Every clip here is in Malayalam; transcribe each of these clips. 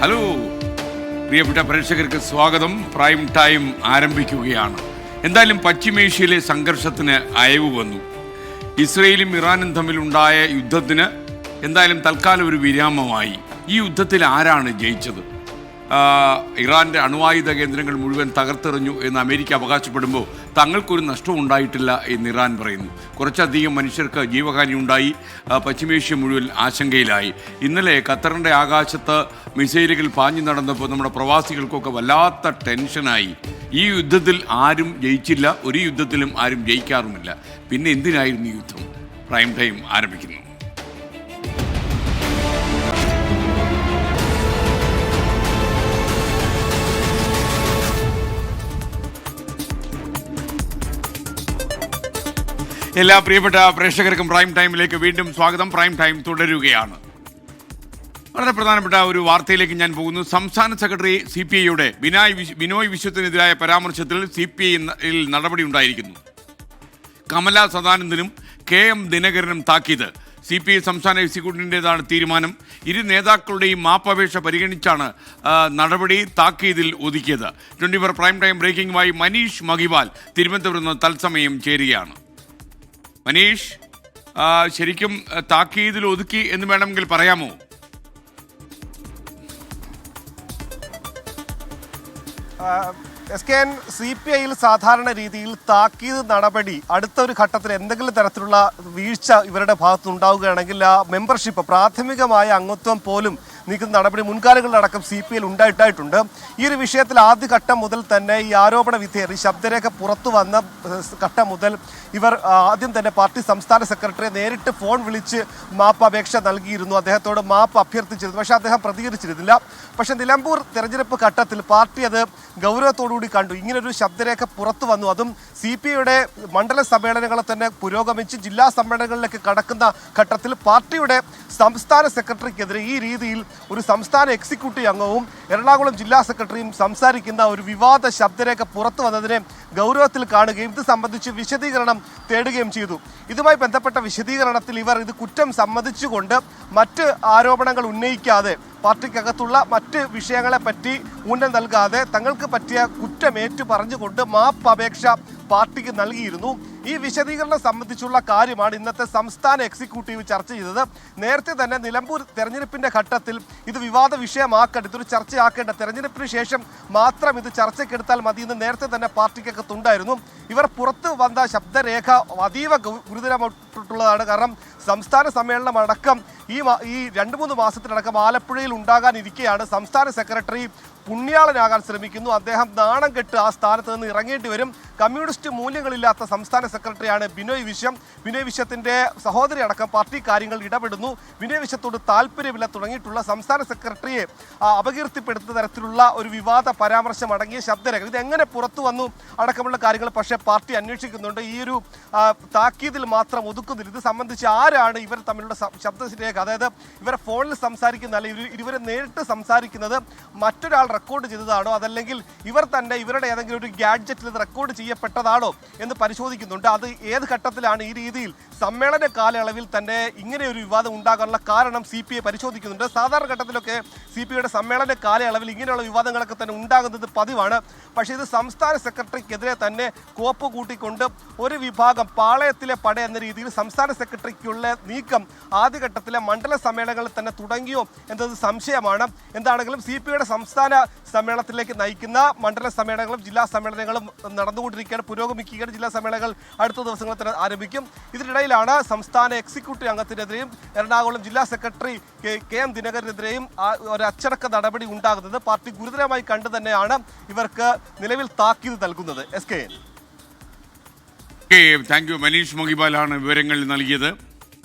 ഹലോ പ്രിയപ്പെട്ട പ്രേക്ഷകർക്ക് സ്വാഗതം. പ്രൈം ടൈം ആരംഭിക്കുകയാണ്. എന്തായാലും പശ്ചിമേഷ്യയിലെ സംഘർഷത്തിന് അയവ് വന്നു. ഇസ്രയേലും ഇറാനും തമ്മിലുണ്ടായ യുദ്ധത്തിന് എന്തായാലും തൽക്കാലം ഒരു വിരാമമായി. ഈ യുദ്ധത്തിൽ ആരാണ് ജയിച്ചത്? ഇറാൻ്റെ അണുവായുധ കേന്ദ്രങ്ങൾ മുഴുവൻ തകർത്തെറിഞ്ഞു എന്ന് അമേരിക്ക അവകാശപ്പെടുമ്പോൾ തങ്ങൾക്കൊരു നഷ്ടവും ഉണ്ടായിട്ടില്ല എന്ന് ഇറാൻ പറയുന്നു. കുറച്ചധികം മനുഷ്യർക്ക് ജീവഹാനി ഉണ്ടായി. പശ്ചിമേഷ്യ മുഴുവൻ ആശങ്കയിലായി. ഇന്നലെ ഖത്തറിൻ്റെ ആകാശത്ത് മിസൈലുകൾ പാഞ്ഞു നടന്നപ്പോൾ നമ്മുടെ പ്രവാസികൾക്കൊക്കെ വല്ലാത്ത ടെൻഷനായി. ഈ യുദ്ധത്തിൽ ആരും ജയിച്ചില്ല, ഒരു യുദ്ധത്തിലും ആരും ജയിക്കാറുമില്ല. പിന്നെ എന്തിനായിരുന്നു ഈ യുദ്ധം? പ്രൈം ടൈം ആരംഭിക്കുന്നു. എല്ലാ പ്രിയപ്പെട്ട പ്രേക്ഷകർക്കും പ്രൈം ടൈമിലേക്ക് വീണ്ടും സ്വാഗതം. പ്രൈം ടൈം തുടരുകയാണ്. വളരെ പ്രധാനപ്പെട്ട ഒരു വാർത്തയിലേക്ക് ഞാൻ പോകുന്നു. സംസ്ഥാന സെക്രട്ടറി CPIയുടെ ബിനോയ് വിശ്വത്തിനെതിരായ പരാമർശത്തിൽ CPIയിൽ നടപടി ഉണ്ടായിരിക്കുന്നു. കമല സദാനന്ദനും KM ദിനകരനും താക്കീത്. CPI സംസ്ഥാന എക്സിക്യൂട്ടീവിൻ്റെതാണ് തീരുമാനം. ഇരു നേതാക്കളുടെയും മാപ്പപേക്ഷ പരിഗണിച്ചാണ് നടപടി താക്കീതിൽ ഒതുക്കിയത്. 24 പ്രൈം ടൈം ബ്രേക്കിംഗുമായി മനീഷ് മഹിവാൽ തിരുവനന്തപുരത്ത് നിന്ന് തത്സമയം ചേരുകയാണ്. മനീഷ്, ശരിക്കും താക്കീതിൽ ഒതുക്കി എന്ന് വേണമെങ്കിൽ പറയാമോ? CPIയിൽ സാധാരണ രീതിയിൽ താക്കീത് നടപടി അടുത്ത ഒരു ഘട്ടത്തിൽ എന്തെങ്കിലും തരത്തിലുള്ള വീഴ്ച ഇവരുടെ ഭാഗത്ത് ഉണ്ടാവുകയാണെങ്കിൽ ആ മെമ്പർഷിപ്പ്, പ്രാഥമികമായ അംഗത്വം പോലും നീക്കുന്ന നടപടി മുൻകാലങ്ങളിലടക്കം CPIയിൽ ഉണ്ടായിട്ടുണ്ട്. ഈ ഒരു വിഷയത്തിൽ ആദ്യഘട്ടം മുതൽ തന്നെ ഈ ആരോപണ വിധേയർ, ഈ ശബ്ദരേഖ പുറത്തു വന്ന ഘട്ടം മുതൽ ഇവർ ആദ്യം തന്നെ പാർട്ടി സംസ്ഥാന സെക്രട്ടറിയെ നേരിട്ട് ഫോൺ വിളിച്ച് മാപ്പ് അപേക്ഷ നൽകിയിരുന്നു. അദ്ദേഹത്തോട് മാപ്പ് അഭ്യർത്ഥിച്ചിരുന്നു. പക്ഷേ അദ്ദേഹം പ്രതികരിച്ചിരുന്നില്ല. പക്ഷേ നിലമ്പൂർ തെരഞ്ഞെടുപ്പ് ഘട്ടത്തിൽ പാർട്ടി അത് ഗൗരവത്തോടുകൂടി കണ്ടു. ഇങ്ങനൊരു ശബ്ദരേഖ പുറത്തു വന്നു. അതും CPIയുടെ മണ്ഡല സമ്മേളനങ്ങളെ തന്നെ പുരോഗമിച്ച് ജില്ലാ സമ്മേളനങ്ങളിലേക്ക് കടക്കുന്ന ഘട്ടത്തിൽ പാർട്ടിയുടെ സംസ്ഥാന സെക്രട്ടറിക്കെതിരെ ഈ രീതിയിൽ ഒരു സംസ്ഥാന എക്സിക്യൂട്ടീവ് അംഗവും എറണാകുളം ജില്ലാ സെക്രട്ടറിയും സംസാരിക്കുന്ന ഒരു വിവാദ ശബ്ദരേഖ പുറത്തു വന്നതിനെ ഗൗരവത്തിൽ കാണുകയും ഇത് സംബന്ധിച്ച് വിശദീകരണം തേടുകയും ചെയ്തു. ഇതുമായി ബന്ധപ്പെട്ട വിശദീകരണത്തിൽ ഇവർ ഇത് കുറ്റം സമ്മതിച്ചുകൊണ്ട് മറ്റ് ആരോപണങ്ങൾ ഉന്നയിക്കാതെ, പാർട്ടിക്കകത്തുള്ള മറ്റ് വിഷയങ്ങളെപ്പറ്റി ഊന്നൽ നൽകാതെ തങ്ങൾക്ക് പറ്റിയ കുറ്റമേറ്റു പറഞ്ഞുകൊണ്ട് മാപ്പ് അപേക്ഷ പാർട്ടിക്ക് നൽകിയിരുന്നു. ഈ വിശദീകരണം സംബന്ധിച്ചുള്ള കാര്യമാണ് ഇന്നത്തെ സംസ്ഥാന എക്സിക്യൂട്ടീവ് ചർച്ച ചെയ്തത്. നേരത്തെ തന്നെ നിലമ്പൂർ തെരഞ്ഞെടുപ്പിന്റെ ഘട്ടത്തിൽ ഇത് വിവാദ വിഷയമാക്കേണ്ട, ഇതൊരു ചർച്ചയാക്കേണ്ട, തെരഞ്ഞെടുപ്പിന് ശേഷം മാത്രം ഇത് ചർച്ചയ്ക്കെടുത്താൽ മതി എന്ന് നേരത്തെ തന്നെ പാർട്ടിക്കകത്തുണ്ടായിരുന്നു. ഇവർ പുറത്തു വന്ന ശബ്ദരേഖ അതീവ ഗുരുതരമായിട്ടുള്ളതാണ്. കാരണം സംസ്ഥാന സമ്മേളനം അടക്കം ഈ 2-3 മാസത്തിലടക്കം ആലപ്പുഴയിൽ ഉണ്ടാകാനിരിക്കെയാണ് സംസ്ഥാന സെക്രട്ടറി പുണ്യാളനാകാൻ ശ്രമിക്കുന്നു. അദ്ദേഹം നാണം കെട്ട് ആ സ്ഥാനത്ത് നിന്ന് ഇറങ്ങേണ്ടി വരും. കമ്മ്യൂണിസ്റ്റ് മൂല്യങ്ങളില്ലാത്ത സംസ്ഥാന സെക്രട്ടറിയാണ് ബിനോയ് വിശ്വം. ബിനോയ് വിശ്വത്തിൻ്റെ സഹോദരി അടക്കം പാർട്ടി കാര്യങ്ങൾ ഇടപെടുന്നു. ബിനോയ് വിശ്വത്തോട് താല്പര്യമില്ല തുടങ്ങിയിട്ടുള്ള സംസ്ഥാന സെക്രട്ടറിയെ അപകീർത്തിപ്പെടുത്തുന്ന തരത്തിലുള്ള ഒരു വിവാദ പരാമർശം അടങ്ങിയ ശബ്ദരേഖ ഇത് എങ്ങനെ പുറത്തു വന്നു അടക്കമുള്ള കാര്യങ്ങൾ പക്ഷേ പാർട്ടി അന്വേഷിക്കുന്നുണ്ട്. ഈ ഒരു താക്കീതിൽ മാത്രം ഒതുക്കുന്നില്ല. ഇത് സംബന്ധിച്ച് ആരാണ് ഇവർ തമ്മിലുള്ള ശബ്ദരേഖ, അതായത് ഇവരെ ഫോണിൽ സംസാരിക്കുന്ന, അല്ലെങ്കിൽ ഇരുവരെ നേരിട്ട് സംസാരിക്കുന്നത് മറ്റൊരാൾ റെക്കോർഡ് ചെയ്തതാണോ, അതല്ലെങ്കിൽ ഇവർ തന്നെ ഇവരുടെ ഏതെങ്കിലും ഒരു ഗാഡ്ജറ്റിൽ ഇത് റെക്കോർഡ് ചെയ്യപ്പെട്ടതാണോ എന്ന് പരിശോധിക്കുന്നുണ്ട്. അത് ഏത് ഘട്ടത്തിലാണ് ഈ രീതിയിൽ സമ്മേളന കാലയളവിൽ തന്നെ ഇങ്ങനെ ഒരു വിവാദം ഉണ്ടാകാനുള്ള കാരണം CPI പരിശോധിക്കുന്നുണ്ട്. സാധാരണ ഘട്ടത്തിലൊക്കെ CPIയുടെ സമ്മേളന കാലയളവിൽ ഇങ്ങനെയുള്ള വിവാദങ്ങളൊക്കെ തന്നെ ഉണ്ടാകുന്നത് പതിവാണ്. പക്ഷേ ഇത് സംസ്ഥാന സെക്രട്ടറിക്കെതിരെ തന്നെ കോപ്പ് കൂട്ടിക്കൊണ്ട് ഒരു വിഭാഗം പാളയത്തിലെ പട എന്ന രീതിയിൽ സംസ്ഥാന സെക്രട്ടറിക്കുള്ള നീക്കം ആദ്യഘട്ടത്തിലെ മണ്ഡല സമ്മേളനങ്ങളിൽ തന്നെ തുടങ്ങിയോ എന്നത് സംശയമാണ്. എന്താണെങ്കിലും CPIയുടെ സംസ്ഥാന സമ്മേളനത്തിലേക്ക് നയിക്കുന്ന മണ്ഡല സമ്മേളനങ്ങളും ജില്ലാ സമ്മേളനങ്ങളും നടന്നുകൊണ്ടിരിക്കുകയാണ്, പുരോഗമിക്കുകയാണ്. ജില്ലാ സമ്മേളനങ്ങൾ അടുത്ത ദിവസങ്ങളിൽ തന്നെ ആരംഭിക്കും. ഇതിനിടയിലാണ് സംസ്ഥാന എക്സിക്യൂട്ടീവ് അംഗത്തിനെതിരെയും എറണാകുളം ജില്ലാ സെക്രട്ടറി KM ദിനകരനെതിരെയും ഒരു അച്ചടക്ക നടപടി ഉണ്ടാകുന്നത്. പാർട്ടി ഗുരുതരമായി കണ്ടു തന്നെയാണ് ഇവർക്ക് നിലവിൽ താക്കീത് നൽകുന്നത്. Thank you. മനീഷ് മഹിബാലാണ് വിവരങ്ങൾ നൽകിയത്.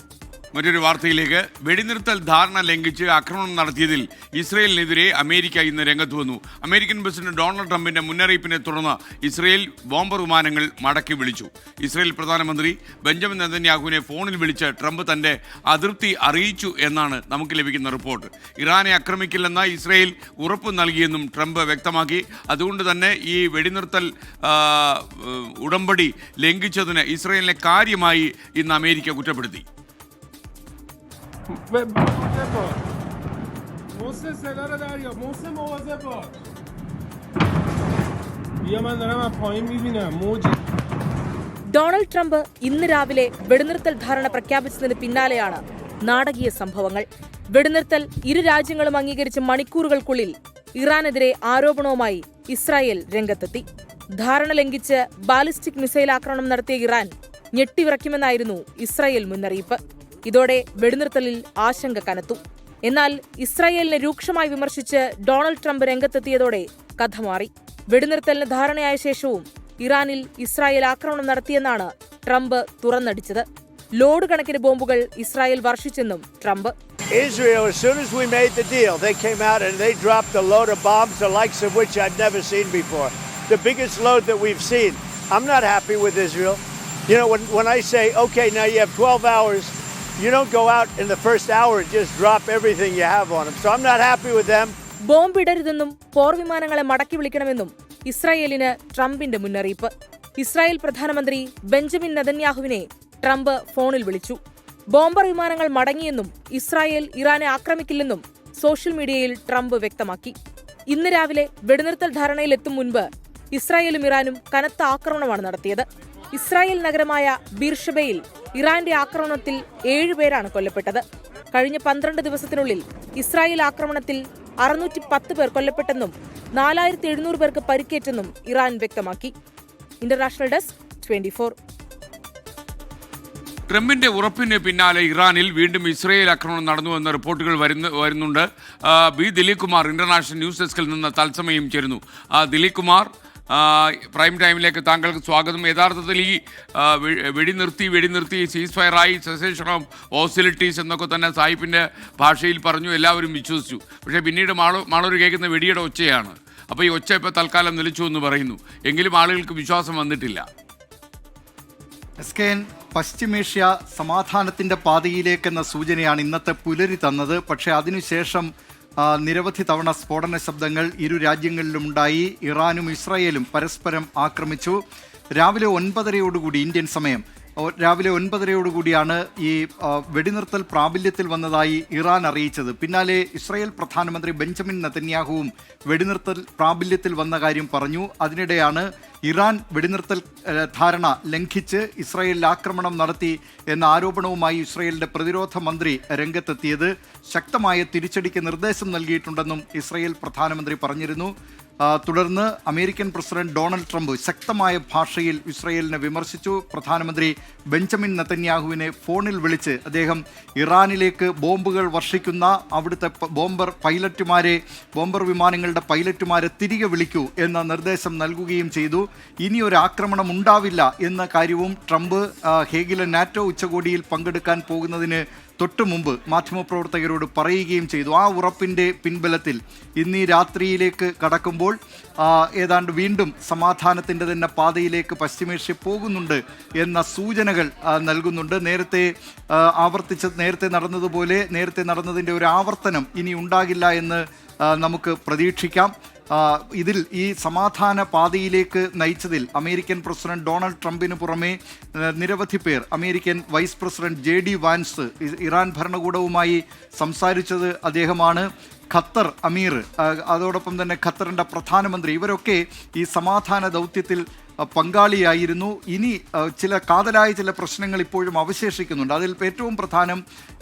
മറ്റൊരു വാർത്തയിലേക്ക്. വെടിനിർത്തൽ ധാരണ ലംഘിച്ച് ആക്രമണം നടത്തിയതിൽ ഇസ്രയേലിനെതിരെ അമേരിക്ക ഇന്ന് രംഗത്ത് വന്നു. അമേരിക്കൻ പ്രസിഡന്റ് ഡൊണാൾഡ് ട്രംപിന്റെ മുന്നറിയിപ്പിനെ തുടർന്ന് ഇസ്രയേൽ ബോംബർ വിമാനങ്ങൾ മടക്കി വിളിച്ചു. ഇസ്രയേൽ പ്രധാനമന്ത്രി ബെഞ്ചമിൻ നെതന്യാഹുവിനെ ഫോണിൽ വിളിച്ച് ട്രംപ് തന്റെ അതൃപ്തി അറിയിച്ചു എന്നാണ് നമുക്ക് ലഭിക്കുന്ന റിപ്പോർട്ട്. ഇറാനെ ആക്രമിക്കില്ലെന്ന ഇസ്രയേൽ ഉറപ്പ് നൽകിയെന്നും ട്രംപ് വ്യക്തമാക്കി. അതുകൊണ്ട് തന്നെ ഈ വെടിനിർത്തൽ ഉടമ്പടി ലംഘിച്ചതിന് ഇസ്രയേലിനെ കാര്യമായി ഇന്ന് അമേരിക്ക കുറ്റപ്പെടുത്തി. محسن صدا رو دریا محسن مواظب باش بیا من دارم از پایین میبینم موج ഡൊണാൾഡ് ട്രംപ് ഇന്ന് രാവിലെ വെടിനിർത്തൽ ധാരണ പ്രഖ്യാപിച്ചതിന് പിന്നാലെയാണ് നാടകീയ സംഭവങ്ങൾ. വെടിനിർത്തൽ ഇരു രാജ്യങ്ങളും അംഗീകരിച്ച മണിക്കൂറുകൾക്കുള്ളിൽ ഇറാനെതിരെ ആരോപണവുമായി ഇസ്രായേൽ രംഗത്തെത്തി. ധാരണ ലംഘിച്ച് ബാലിസ്റ്റിക് മിസൈൽ ആക്രമണം നടത്തിയ ഇറാൻ ഞെട്ടിവിറയ്ക്കുമെന്നായിരുന്നു ഇസ്രായേൽ മുന്നറിയിപ്പ്. ഇതോടെ വെടിനിർത്തലിൽ ആശങ്ക കനത്തു. എന്നാൽ ഇസ്രായേലിനെ രൂക്ഷമായി വിമർശിച്ച് ഡൊണാൾഡ് ട്രംപ് രംഗത്തെത്തിയതോടെ കഥ മാറി. വെടിനിർത്തലിന് ധാരണയായ ശേഷവും ഇറാനിൽ ഇസ്രായേൽ ആക്രമണം നടത്തിയെന്നാണ് ട്രംപ് തുറന്നടിച്ചത്. ലോഡ് കണക്കിന് ബോംബുകൾ ഇസ്രായേൽ വർഷിച്ചെന്നും Trump. Israel, as soon as we made the deal, they came out and they dropped a load of bombs, the likes of which I've never seen before. The biggest load that we've seen. I'm not happy with Israel. You know, when I say, okay, now you have 12 hours, you don't go out in the first hour and just drop everything you have on them. So I'm not happy with them. ബോംബിടരുതെന്നും പോർവിമാനങ്ങളെ മടക്കി വിളിക്കണമെന്നും ഇസ്രായേലിന് ട്രംപിന്റെ മുന്നറിയിപ്പ്. ഇസ്രായേൽ പ്രധാനമന്ത്രി ബെഞ്ചമിൻ നെതന്യാഹുവിനെ ട്രംപ് ഫോണിൽ വിളിച്ചു. ബോംബർ വിമാനങ്ങൾ മടങ്ങിയെന്നും ഇസ്രായേൽ ഇറാനെ ആക്രമിക്കില്ലെന്നും സോഷ്യൽ മീഡിയയിൽ ട്രംപ് വ്യക്തമാക്കി. ഇന്ന് രാവിലെ വെടിനിർത്തൽ ധാരണയിലെത്തും മുൻപ് ഇസ്രായേലും ഇറാനും കനത്ത ആക്രമണമാണ് നടത്തിയത്. ഇസ്രായേൽ നഗരമായ ബീർഷബയിൽ ഇറാന്റെ ആക്രമണത്തിൽ 7 പേരാണ് കൊല്ലപ്പെട്ടത്. കഴിഞ്ഞ 12 ദിവസത്തിനുള്ളിൽ ഇസ്രായേൽ ആക്രമണത്തിൽ 610 പേർ കൊല്ലപ്പെട്ടെന്നും 4700 പേർക്ക് പരിക്കേറ്റെന്നും ഇറാൻ വ്യക്തമാക്കി. International desk 24. ട്രംപിന്റെ ഉറപ്പിന് പിന്നാലെ ഇറാനിൽ വീണ്ടും ഇസ്രയേൽ ആക്രമണം നടന്നുവെന്ന റിപ്പോർട്ടുകൾ വരുന്നുണ്ട്. B Dileep Kumar international news ഡെസ്കിൽ നിന്ന് തത്സമയം ചേരുന്നു. ദിലീപ് കുമാർ, പ്രൈം ടൈമിലേക്ക് താങ്കൾക്ക് സ്വാഗതം. യഥാർത്ഥത്തിൽ ഈ വെടിനിർത്തി സീസ് ഫയറായി, സെസേഷൻ ഓഫ് ഹോസ്റ്റിലിറ്റീസ് എന്നൊക്കെ തന്നെ സാഹിബിൻ്റെ ഭാഷയിൽ പറഞ്ഞു, എല്ലാവരും വിശ്വസിച്ചു. പക്ഷേ പിന്നീട് മാളൂർ കേൾക്കുന്ന വെടിയുടെ ഒച്ചയാണ്. അപ്പോൾ ഈ ഒച്ച ഇപ്പോൾ തൽക്കാലം നിലച്ചു എന്ന് പറയുന്നു. എങ്കിലും ആളുകൾക്ക് വിശ്വാസം വന്നിട്ടില്ല. എസ്കെൻ, പശ്ചിമേഷ്യ സമാധാനത്തിൻ്റെ പാതയിലേക്കെന്ന സൂചനയാണ് ഇന്നത്തെ പുലരി തന്നത്. പക്ഷേ അതിനുശേഷം നിരവധി തവണ സ്ഫോടന ശബ്ദങ്ങൾ ഇരു രാജ്യങ്ങളിലുമുണ്ടായി. ഇറാനും ഇസ്രായേലും പരസ്പരം ആക്രമിച്ചു. രാവിലെ 9:30 ഇന്ത്യൻ സമയം രാവിലെ 9:30 ഈ വെടിനിർത്തൽ പ്രാബല്യത്തിൽ വന്നതായി ഇറാൻ അറിയിച്ചത്. പിന്നാലെ ഇസ്രായേൽ പ്രധാനമന്ത്രി ബെഞ്ചമിൻ നെതന്യാഹുവും വെടിനിർത്തൽ പ്രാബല്യത്തിൽ വന്ന കാര്യം പറഞ്ഞു. അതിനിടെയാണ് ഇറാൻ വെടിനിർത്തൽ ധാരണ ലംഘിച്ച് ഇസ്രായേലിൽ ആക്രമണം നടത്തി എന്ന ആരോപണവുമായി ഇസ്രായേലിൻ്റെ പ്രതിരോധ മന്ത്രി രംഗത്തെത്തിയത്. ശക്തമായ തിരിച്ചടിക്ക് നിർദ്ദേശം നൽകിയിട്ടുണ്ടെന്നും ഇസ്രായേൽ പ്രധാനമന്ത്രി പറഞ്ഞിരുന്നു. തുടർന്ന് അമേരിക്കൻ പ്രസിഡന്റ് ഡൊണാൾഡ് ട്രംപ് ശക്തമായ ഭാഷയിൽ ഇസ്രായേലിനെ വിമർശിച്ചു. പ്രധാനമന്ത്രി ബെഞ്ചമിൻ നെതന്യാഹുവിനെ ഫോണിൽ വിളിച്ച് അദ്ദേഹം ഇറാനിലേക്ക് ബോംബുകൾ വർഷിക്കുന്ന അവിടുത്തെ ബോംബർ വിമാനങ്ങളുടെ പൈലറ്റുമാരെ തിരികെ വിളിക്കൂ എന്ന നിർദ്ദേശം നൽകുകയും ചെയ്തു. ഇനിയൊരു ആക്രമണം ഉണ്ടാവില്ല എന്ന കാര്യവും ട്രംപ് ഹേഗിലെ നാറ്റോ ഉച്ചകോടിയിൽ പങ്കെടുക്കാൻ പോകുന്നതിന് തൊട്ടു മുമ്പ് മാധ്യമപ്രവർത്തകരോട് പറയുകയും ചെയ്തു. ആ ഉറപ്പിൻ്റെ പിൻബലത്തിൽ ഇന്ന് ഈ രാത്രിയിലേക്ക് കടക്കുമ്പോൾ ഏതാണ്ട് വീണ്ടും സമാധാനത്തിൻ്റെ തന്നെ പാതയിലേക്ക് പശ്ചിമേഷ്യ പോകുന്നുണ്ട് എന്ന സൂചനകൾ നൽകുന്നുണ്ട്. നേരത്തെ നടന്നതിൻ്റെ ഒരു ആവർത്തനം ഇനി ഉണ്ടാകില്ല എന്ന് നമുക്ക് പ്രതീക്ഷിക്കാം. ഇതിൽ ഈ സമാധാന പാതയിലേക്ക് നയിച്ചതിൽ അമേരിക്കൻ പ്രസിഡന്റ് ഡൊണാൾഡ് ട്രംപിന് പുറമെ നിരവധി പേർ, American vice president JD Vance, Iran ഭരണകൂടവുമായി സംസാരിച്ചത് അദ്ദേഹമാണ്, ഖത്തർ അമീർ, അതോടൊപ്പം തന്നെ ഖത്തറിൻ്റെ പ്രധാനമന്ത്രി, ഇവരൊക്കെ ഈ സമാധാന ദൗത്യത്തിൽ പങ്കാളിയായിരുന്നു. ഇനി കാതലായ ചില പ്രശ്നങ്ങൾ ഇപ്പോഴും അവശേഷിക്കുന്നുണ്ട്. അതിൽ ഏറ്റവും പ്രധാനം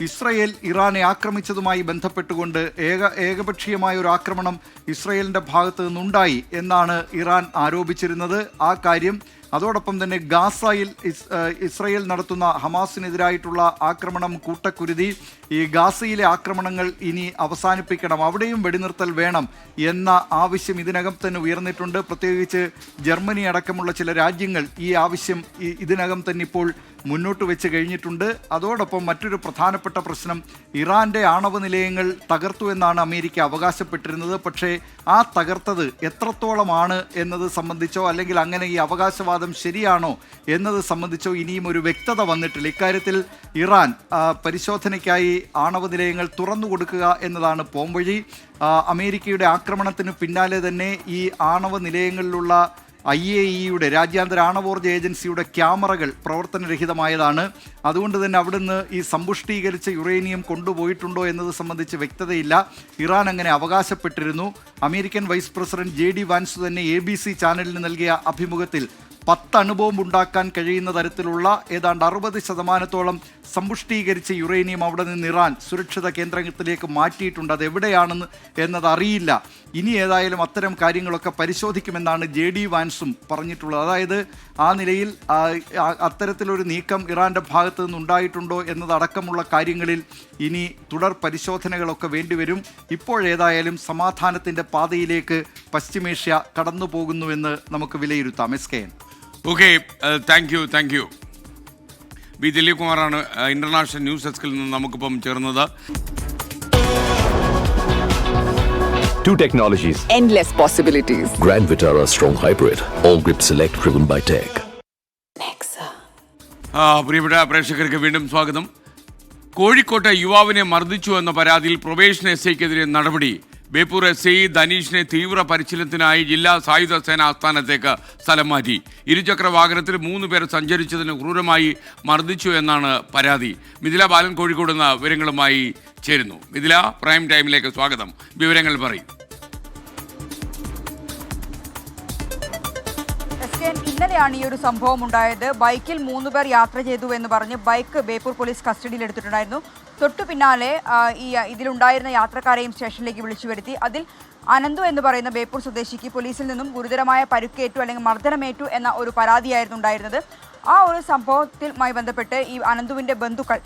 ഇസ്രയേൽ ഇറാനെ ആക്രമിച്ചതുമായി ബന്ധപ്പെട്ടുകൊണ്ട് ഏകപക്ഷീയമായ ഒരു ആക്രമണം ഇസ്രയേലിൻ്റെ ഭാഗത്തു നിന്നുണ്ടായി എന്നാണ് ഇറാൻ ആരോപിച്ചിരുന്നത്. ആ കാര്യം അതോടൊപ്പം തന്നെ ഗാസയിൽ ഇസ്രയേൽ നടത്തുന്ന ഹമാസിനെതിരായിട്ടുള്ള ആക്രമണം കൂട്ടക്കുരുതി, ഈ ഗാസയിലെ ആക്രമണങ്ങൾ ഇനി അവസാനിപ്പിക്കണം, അവിടെയും വെടിനിർത്തൽ വേണം എന്ന ആവശ്യം ഇതിനകം തന്നെ ഉയർന്നിട്ടുണ്ട്. പ്രത്യേകിച്ച് ജർമ്മനി അടക്കമുള്ള ചില രാജ്യങ്ങൾ ഈ ആവശ്യം ഇതിനകം തന്നെ ഇപ്പോൾ മുന്നോട്ട് വെച്ച് കഴിഞ്ഞിട്ടുണ്ട്. അതോടൊപ്പം മറ്റൊരു പ്രധാനപ്പെട്ട പ്രശ്നം, ഇറാൻ്റെ ആണവ നിലയങ്ങൾ തകർത്തു എന്നാണ് അമേരിക്ക അവകാശപ്പെട്ടിരുന്നത്. പക്ഷേ ആ തകർത്തത് എത്രത്തോളമാണ് എന്നത് സംബന്ധിച്ചോ അല്ലെങ്കിൽ അങ്ങനെ ഈ അവകാശവാദം ശരിയാണോ എന്നത് സംബന്ധിച്ചോ ഇനിയും ഒരു വ്യക്തത വന്നിട്ടില്ല. ഇക്കാര്യത്തിൽ ഇറാൻ പരിശോധനയ്ക്കായി ആണവ നിലയങ്ങൾ തുറന്നു കൊടുക്കുക എന്നതാണ് പോംവഴി. അമേരിക്കയുടെ ആക്രമണത്തിന് പിന്നാലെ തന്നെ ഈ ആണവ നിലയങ്ങളിലുള്ള IAEA രാജ്യാന്തര ആണവോർജ്ജ ഏജൻസിയുടെ ക്യാമറകൾ പ്രവർത്തനരഹിതമായതാണ്. അതുകൊണ്ട് തന്നെ അവിടുന്ന് ഈ സമ്പുഷ്ടീകരിച്ച യുറേനിയം കൊണ്ടുപോയിട്ടുണ്ടോ എന്നത് സംബന്ധിച്ച് വ്യക്തതയില്ല. ഇറാൻ അങ്ങനെ അവകാശപ്പെട്ടിരുന്നു. American vice president JD Vance തന്നെ ABC ചാനലിന് നൽകിയ അഭിമുഖത്തിൽ 10 അണുബോംബ് ഉണ്ടാക്കാൻ കഴിയുന്ന തരത്തിലുള്ള ഏതാണ്ട് 60% സമ്പുഷ്ടീകരിച്ച യുറേനിയം അവിടെ നിന്ന് ഇറാൻ സുരക്ഷിത കേന്ദ്രത്തിലേക്ക് മാറ്റിയിട്ടുണ്ട്. അത് എവിടെയാണെന്ന് എന്നതറിയില്ല. ഇനി ഏതായാലും അത്തരം കാര്യങ്ങളൊക്കെ പരിശോധിക്കുമെന്നാണ് JD വാൻസും പറഞ്ഞിട്ടുള്ളത്. അതായത് ആ നിലയിൽ അത്തരത്തിലൊരു നീക്കം ഇറാൻ്റെ ഭാഗത്തു നിന്നുണ്ടായിട്ടുണ്ടോ എന്നതടക്കമുള്ള കാര്യങ്ങളിൽ ഇനി തുടർ പരിശോധനകളൊക്കെ വേണ്ടിവരും. ഇപ്പോഴേതായാലും സമാധാനത്തിൻ്റെ പാതയിലേക്ക് പശ്ചിമേഷ്യ കടന്നു പോകുന്നുവെന്ന് നമുക്ക് വിലയിരുത്താം. SKN. Okay, thank you. B Dileep കുമാറാണ് ഇന്റർനാഷണൽ ന്യൂസ് ഡെസ്കിൽ നിന്ന് നമുക്കിപ്പം ചേർന്നത്. Two technologies. Endless possibilities. Grand Vitara Strong Hybrid. All grip select driven by tech. Nexa. പ്രിയപ്പെട്ട പ്രേക്ഷകർക്ക് വീണ്ടും സ്വാഗതം. കോഴിക്കോട്ടെ യുവാവിനെ മർദ്ദിച്ചു എന്ന പരാതിയിൽ പ്രൊബേഷൻ SIക്കെതിരെ നടപടി. ബേപ്പൂർ SI ധനീഷിനെ തീവ്ര പരിശീലനത്തിനായി ജില്ലാ സായുധ സേന ആസ്ഥാനത്തേക്ക് സ്ഥലം മാറ്റി. ഇരുചക്ര വാഹനത്തിൽ 3 പേർ സഞ്ചരിച്ചതിന് ക്രൂരമായി മർദ്ദിച്ചു എന്നാണ് പരാതി. മിഥില ബാലൻ കോഴിക്കോട് നിന്ന് വിവരങ്ങളുമായി ചേരുന്നു. മിഥില, പ്രൈം ടൈമിലേക്ക് സ്വാഗതം. വിവരങ്ങൾ പറയും. ഇന്നലെയാണ് ഈ ഒരു സംഭവം ഉണ്ടായത്. ബൈക്കിൽ 3 പേർ യാത്ര ചെയ്തു എന്ന് പറഞ്ഞ് ബൈക്ക് ബേപ്പൂർ പോലീസ് കസ്റ്റഡിയിൽ എടുത്തിട്ടുണ്ടായിരുന്നു. തൊട്ടു പിന്നാലെ ഇതിലുണ്ടായിരുന്ന യാത്രക്കാരെയും സ്റ്റേഷനിലേക്ക് വിളിച്ചു വരുത്തി. അതിൽ അനന്തു എന്ന് പറയുന്ന ബേപ്പൂർ സ്വദേശിക്ക് പോലീസിൽ നിന്നും ഗുരുതരമായ പരുക്കേറ്റു അല്ലെങ്കിൽ മർദ്ദനമേറ്റു എന്ന ഒരു പരാതിയായിരുന്നു ഉണ്ടായിരുന്നത്. ആ ഒരു സംഭവവുമായി ബന്ധപ്പെട്ട് ഈ അനന്തുവിൻ്റെ ബന്ധുക്കൾ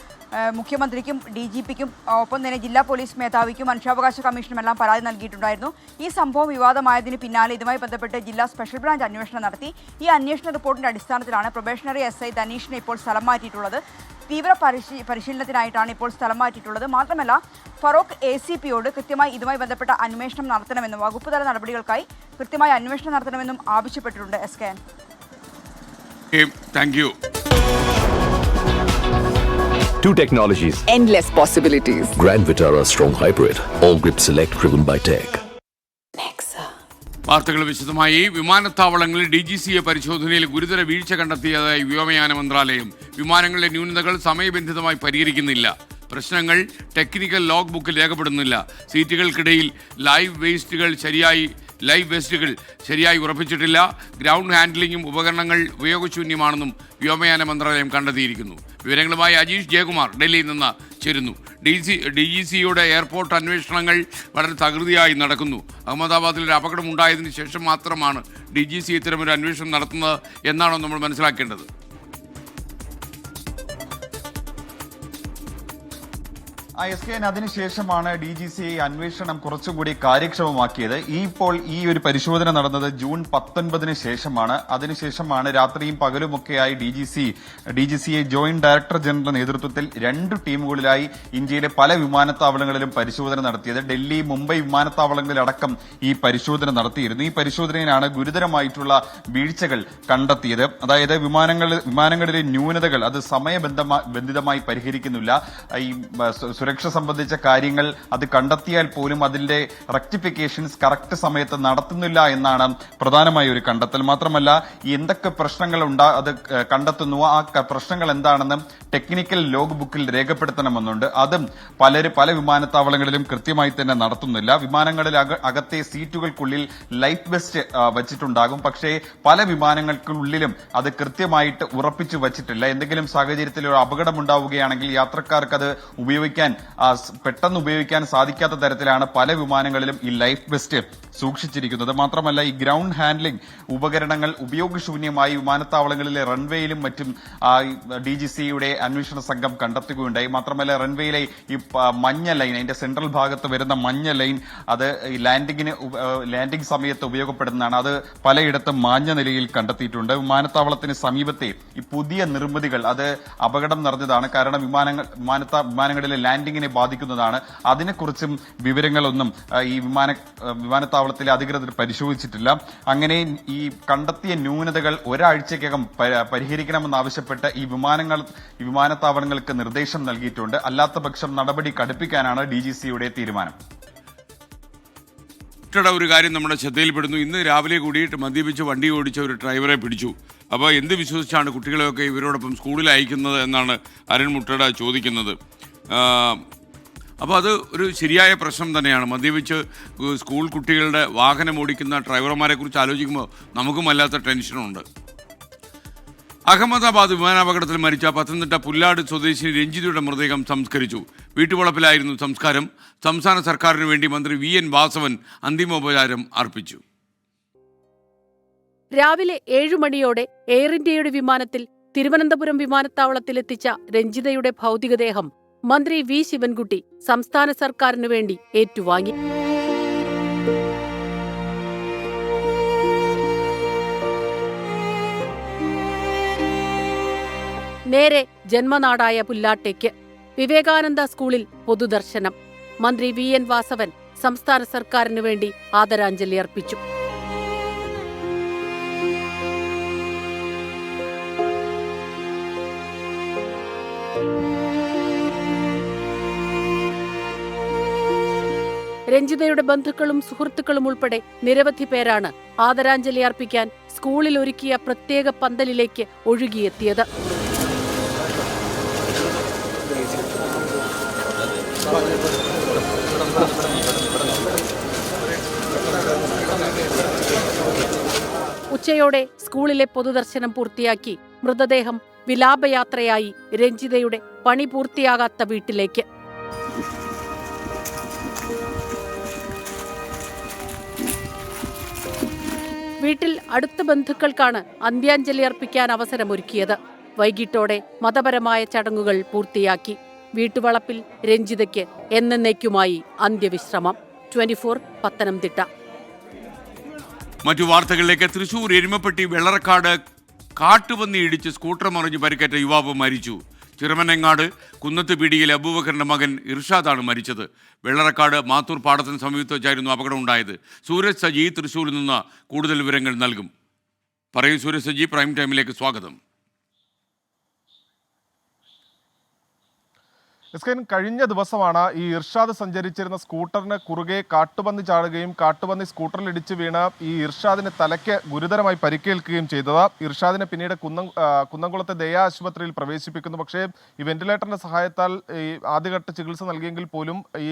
മുഖ്യമന്ത്രിക്കും DGPക്കും ഒപ്പം തന്നെ ജില്ലാ പോലീസ് മേധാവിക്കും മനുഷ്യാവകാശ കമ്മീഷനും എല്ലാം പരാതി നൽകിയിട്ടുണ്ടായിരുന്നു. ഈ സംഭവം വിവാദമായതിന് പിന്നാലെ ഇതുമായി ബന്ധപ്പെട്ട് ജില്ലാ സ്പെഷ്യൽ ബ്രാഞ്ച് അന്വേഷണം നടത്തി. ഈ അന്വേഷണ റിപ്പോർട്ടിൻ്റെ അടിസ്ഥാനത്തിലാണ് പ്രൊബേഷണറി SI ധനീഷിനെ ഇപ്പോൾ സ്ഥലം മാറ്റിയിട്ടുള്ളത്. തീവ്ര പരിശീലനത്തിനായിട്ടാണ് ഇപ്പോൾ സ്ഥലം മാറ്റിയിട്ടുള്ളത്. മാത്രമല്ല ഫറോക്ക് ACPയോട് കൃത്യമായി ഇതുമായി ബന്ധപ്പെട്ട അന്വേഷണം നടത്തണമെന്നും വകുപ്പ് തല നടപടികൾക്കായി കൃത്യമായി അന്വേഷണം നടത്തണമെന്നും ആവശ്യപ്പെട്ടിട്ടുണ്ട്. SKN. Thank you. Two technologies. Endless possibilities. Grand Vitara Strong Hybrid. All grip select driven by tech. Nexa. വാർത്തകൾ വിശദമായി. വിമാനത്താവളങ്ങളിൽ DGCA പരിശോധനയിൽ ഗുരുതര വീഴ്ച കണ്ടെത്തിയതായി വ്യോമയാന മന്ത്രാലയം. വിമാനങ്ങളിലെ ന്യൂനതകൾ സമയബന്ധിതമായി പരിഹരിക്കുന്നില്ല. പ്രശ്നങ്ങൾ ടെക്നിക്കൽ ലോഗ് ബുക്കിൽ രേഖപ്പെടുന്നില്ല. സീറ്റുകൾക്കിടയിൽ ലൈവ് വേസ്റ്റുകൾ ശരിയായി ഉറപ്പിച്ചിട്ടില്ല. ഗ്രൗണ്ട് ഹാൻഡ്ലിങ്ങും ഉപകരണങ്ങൾ ഉപയോഗശൂന്യമാണെന്നും വ്യോമയാന മന്ത്രാലയം കണ്ടെത്തിയിരിക്കുന്നു. വിവരങ്ങളുമായി അജീഷ് ജയകുമാർ ഡൽഹിയിൽ നിന്ന് ചേരുന്നു. DGCയുടെ എയർപോർട്ട് അന്വേഷണങ്ങൾ വളരെ തകൃതിയായി നടക്കുന്നു. അഹമ്മദാബാദിൽ ഒരു അപകടം ഉണ്ടായതിനു ശേഷം മാത്രമാണ് DGC ഇത്തരമൊരു അന്വേഷണം നടത്തുന്നത് എന്നാണോ നമ്മൾ മനസ്സിലാക്കേണ്ടത്? SKN അതിനുശേഷമാണ് DGCA അന്വേഷണം കുറച്ചുകൂടി കാര്യക്ഷമമാക്കിയത്. ഇപ്പോൾ ഈ ഒരു പരിശോധന നടന്നത് ജൂൺ 19 ശേഷമാണ്. അതിനുശേഷമാണ് രാത്രിയും പകലുമൊക്കെയായി DGCA ജോയിന്റ് ഡയറക്ടർ ജനറൽ നേതൃത്വത്തിൽ 2 ടീമുകളിലായി ഇന്ത്യയിലെ പല വിമാനത്താവളങ്ങളിലും പരിശോധന നടത്തിയത്. ഡൽഹി, മുംബൈ വിമാനത്താവളങ്ങളിലടക്കം ഈ പരിശോധന നടത്തിയിരുന്നു. ഈ പരിശോധനയിലാണ് ഗുരുതരമായിട്ടുള്ള വീഴ്ചകൾ കണ്ടെത്തിയത്. അതായത് വിമാനങ്ങളിലെ ന്യൂനതകൾ അത് സമയബന്ധിതമായി പരിഹരിക്കുന്നില്ല. ഈ സുരക്ഷ സംബന്ധിച്ച കാര്യങ്ങൾ അത് കണ്ടെത്തിയാൽ പോലും അതിന്റെ റെക്ടിഫിക്കേഷൻസ് കറക്റ്റ് സമയത്ത് നടത്തുന്നില്ല എന്നാണ് പ്രധാനമായ ഒരു കണ്ടെത്തൽ. മാത്രമല്ല എന്തൊക്കെ പ്രശ്നങ്ങൾ അത് കണ്ടെത്തുന്നുവോ ആ പ്രശ്നങ്ങൾ എന്താണെന്ന് ടെക്നിക്കൽ ലോഗ് ബുക്കിൽ രേഖപ്പെടുത്തണമെന്നുണ്ട്. അതും പല വിമാനത്താവളങ്ങളിലും കൃത്യമായി തന്നെ നടത്തുന്നില്ല. വിമാനങ്ങളിൽ അകത്തെ സീറ്റുകൾക്കുള്ളിൽ ലൈഫ് വെസ്റ്റ് വച്ചിട്ടുണ്ടാകും. പക്ഷേ പല വിമാനങ്ങൾക്കുള്ളിലും അത് കൃത്യമായിട്ട് ഉറപ്പിച്ചു വച്ചിട്ടില്ല. എന്തെങ്കിലും സാഹചര്യത്തിൽ ഒരു അപകടം ഉണ്ടാവുകയാണെങ്കിൽ യാത്രക്കാർക്ക് അത് പെട്ടെന്ന് ഉപയോഗിക്കാൻ സാധിക്കാത്ത തരത്തിലാണ് പല വിമാനങ്ങളിലും ഈ ലൈഫ് വെസ്റ്റ് സൂക്ഷിച്ചിരിക്കുന്നത്. മാത്രമല്ല ഈ ഗ്രൗണ്ട് ഹാൻഡ്ലിംഗ് ഉപകരണങ്ങൾ ഉപയോഗശൂന്യമായി വിമാനത്താവളങ്ങളിലെ റൺവേയിലും മറ്റും DGCയുടെ അന്വേഷണ സംഘം കണ്ടെത്തുകയുണ്ടായി. മാത്രമല്ല റൺവേയിലെ ഈ മഞ്ഞ ലൈൻ, അതിന്റെ സെൻട്രൽ ഭാഗത്ത് വരുന്ന മഞ്ഞ ലൈൻ അത് ഈ ലാൻഡിംഗ് സമയത്ത് ഉപയോഗപ്പെടുന്നതാണ്. അത് പലയിടത്തും മാഞ്ഞ നിലയിൽ കണ്ടെത്തിയിട്ടുണ്ട്. വിമാനത്താവളത്തിന് സമീപത്തെ ഈ പുതിയ നിർമ്മിതികൾ അത് അപകടം നിറഞ്ഞതാണ്. കാരണം വിമാനങ്ങളിലെ ലാൻഡിങ്ങിനെ ബാധിക്കുന്നതാണ്. അതിനെക്കുറിച്ചും വിവരങ്ങളൊന്നും ഈ വിമാനത്താവളത്തിലെ അധികൃതർ പരിശോധിച്ചിട്ടില്ല. അങ്ങനെ ഈ കണ്ടെത്തിയ ന്യൂനതകൾ ഒരാഴ്ചക്കകം പരിഹരിക്കണമെന്നാവശ്യപ്പെട്ട് ഈ വിമാനത്താവളങ്ങൾക്ക് നിർദ്ദേശം നൽകിയിട്ടുണ്ട്. അല്ലാത്ത പക്ഷം നടപടി കടുപ്പിക്കാനാണ് DGCയുടെ തീരുമാനം. മുട്ടയുടെ ഒരു കാര്യം നമ്മുടെ ശ്രദ്ധയിൽപ്പെടുന്നു. ഇന്ന് രാവിലെ കൂടിയിട്ട് മദ്യപിച്ച് വണ്ടി ഓടിച്ച ഒരു ഡ്രൈവറെ പിടിച്ചു. അപ്പോൾ എന്ത് വിശ്വസിച്ചാണ് കുട്ടികളെയൊക്കെ ഇവരോടൊപ്പം സ്കൂളിൽ അയക്കുന്നത് എന്നാണ് അരുൺ മുട്ടയുടെ ചോദിക്കുന്നത്. അപ്പോൾ അത് ഒരു ശരിയായ പ്രശ്നം തന്നെയാണ്. മദ്യപിച്ച് സ്കൂൾ കുട്ടികളുടെ വാഹനം ഓടിക്കുന്ന ഡ്രൈവർമാരെ കുറിച്ച് ആലോചിക്കുമ്പോൾ നമുക്കും വല്ലാത്ത ടെൻഷനുണ്ട്. അഹമ്മദാബാദ് വിമാനാപകടത്തിൽ മരിച്ച പത്തനംതിട്ട പുല്ലാട് സ്വദേശിനി രഞ്ജിതയുടെ മൃതദേഹം സംസ്കരിച്ചു. വീട്ടുവളപ്പിലായിരുന്നു സംസ്കാരം. സംസ്ഥാന സർക്കാരിനു വേണ്ടി മന്ത്രി VN വാസവൻ അന്തിമോപചാരം അർപ്പിച്ചു. രാവിലെ 7 മണിയോടെ എയർ ഇന്ത്യയുടെ വിമാനത്തിൽ തിരുവനന്തപുരം വിമാനത്താവളത്തിലെത്തിച്ച രഞ്ജിതയുടെ ഭൗതികദേഹം മന്ത്രി V ശിവൻകുട്ടി സംസ്ഥാന സർക്കാരിനു വേണ്ടി ഏറ്റുവാങ്ങി. നേരെ ജന്മനാടായ പുല്ലാട്ടേക്ക് വിവേകാനന്ദ സ്കൂളിൽ പൊതുദർശനം. മന്ത്രി VN വാസവൻ സംസ്ഥാന സർക്കാരിനു വേണ്ടി ആദരാഞ്ജലി അർപ്പിച്ചു. രഞ്ജിതയുടെ ബന്ധുക്കളും സുഹൃത്തുക്കളും ഉൾപ്പെടെ നിരവധി പേരാണ് ആദരാഞ്ജലി അർപ്പിക്കാൻ സ്കൂളിൽ ഒരുക്കിയ പ്രത്യേക പന്തലിലേക്ക് ഒഴുകിയെത്തിയത്. ഉച്ചയോടെ സ്കൂളിലെ പൊതുദർശനം പൂർത്തിയാക്കി മൃതദേഹം വിലാപയാത്രയായി രഞ്ജിതയുടെ പണി പൂർത്തിയാകാത്ത വീട്ടിലേക്ക്. വീട്ടിൽ അടുത്ത ബന്ധുക്കൾക്കാണ് അന്ത്യാഞ്ജലി അർപ്പിക്കാൻ അവസരമൊരുക്കിയത്. വൈകിട്ടോടെ മതപരമായ ചടങ്ങുകൾ പൂർത്തിയാക്കി. വീട്ടുവളപ്പിൽ രഞ്ജിതയ്ക്ക് എന്നേക്കുമായി അന്ത്യവിശ്രമം. 24 പത്തനംതിട്ട. മറ്റു വാർത്തകളിലേക്ക്. തൃശൂർ എരുമപ്പെട്ടി വെള്ളറക്കാട് കാട്ടുപന്നി ഇടിച്ച് സ്കൂട്ടർ മറിഞ്ഞ് പരിക്കേറ്റ യുവാവ് മരിച്ചു. ചിറമനങ്ങാട് കുന്നത്ത് പീടികയിൽ അബൂബക്കറിന്റെ മകൻ ഇർഷാദാണ് മരിച്ചത്. വെള്ളറക്കാട് മാത്തൂർ പാടത്തിന് സമീപത്ത് വെച്ചായിരുന്നു അപകടം ഉണ്ടായത്. സൂരജ് സജി തൃശൂരിൽ നിന്ന് കൂടുതൽ വിവരങ്ങൾ നൽകും. പറയൂ സൂരജ് സജി, പ്രൈം ടൈമിലേക്ക് സ്വാഗതം. കഴിഞ്ഞ ദിവസമാണ് ഈ ഇർഷാദ് സഞ്ചരിച്ചിരുന്ന സ്കൂട്ടറിന് കുറുകെ കാട്ടുപന്നി ചാടുകയും കാട്ടുപന്നി സ്കൂട്ടറിൽ ഇടിച്ചു വീണ് ഈ ഇർഷാദിന് തലയ്ക്ക് ഗുരുതരമായി പരിക്കേൽക്കുകയും ചെയ്തത്. ഇർഷാദിനെ പിന്നീട് കുന്നംകുളത്തെ ദയ ആശുപത്രിയിൽ പ്രവേശിപ്പിക്കുന്നു. പക്ഷേ ഈ വെന്റിലേറ്ററിന്റെ സഹായത്താൽ ഈ ആദ്യഘട്ട ചികിത്സ നൽകിയെങ്കിൽ പോലും ഈ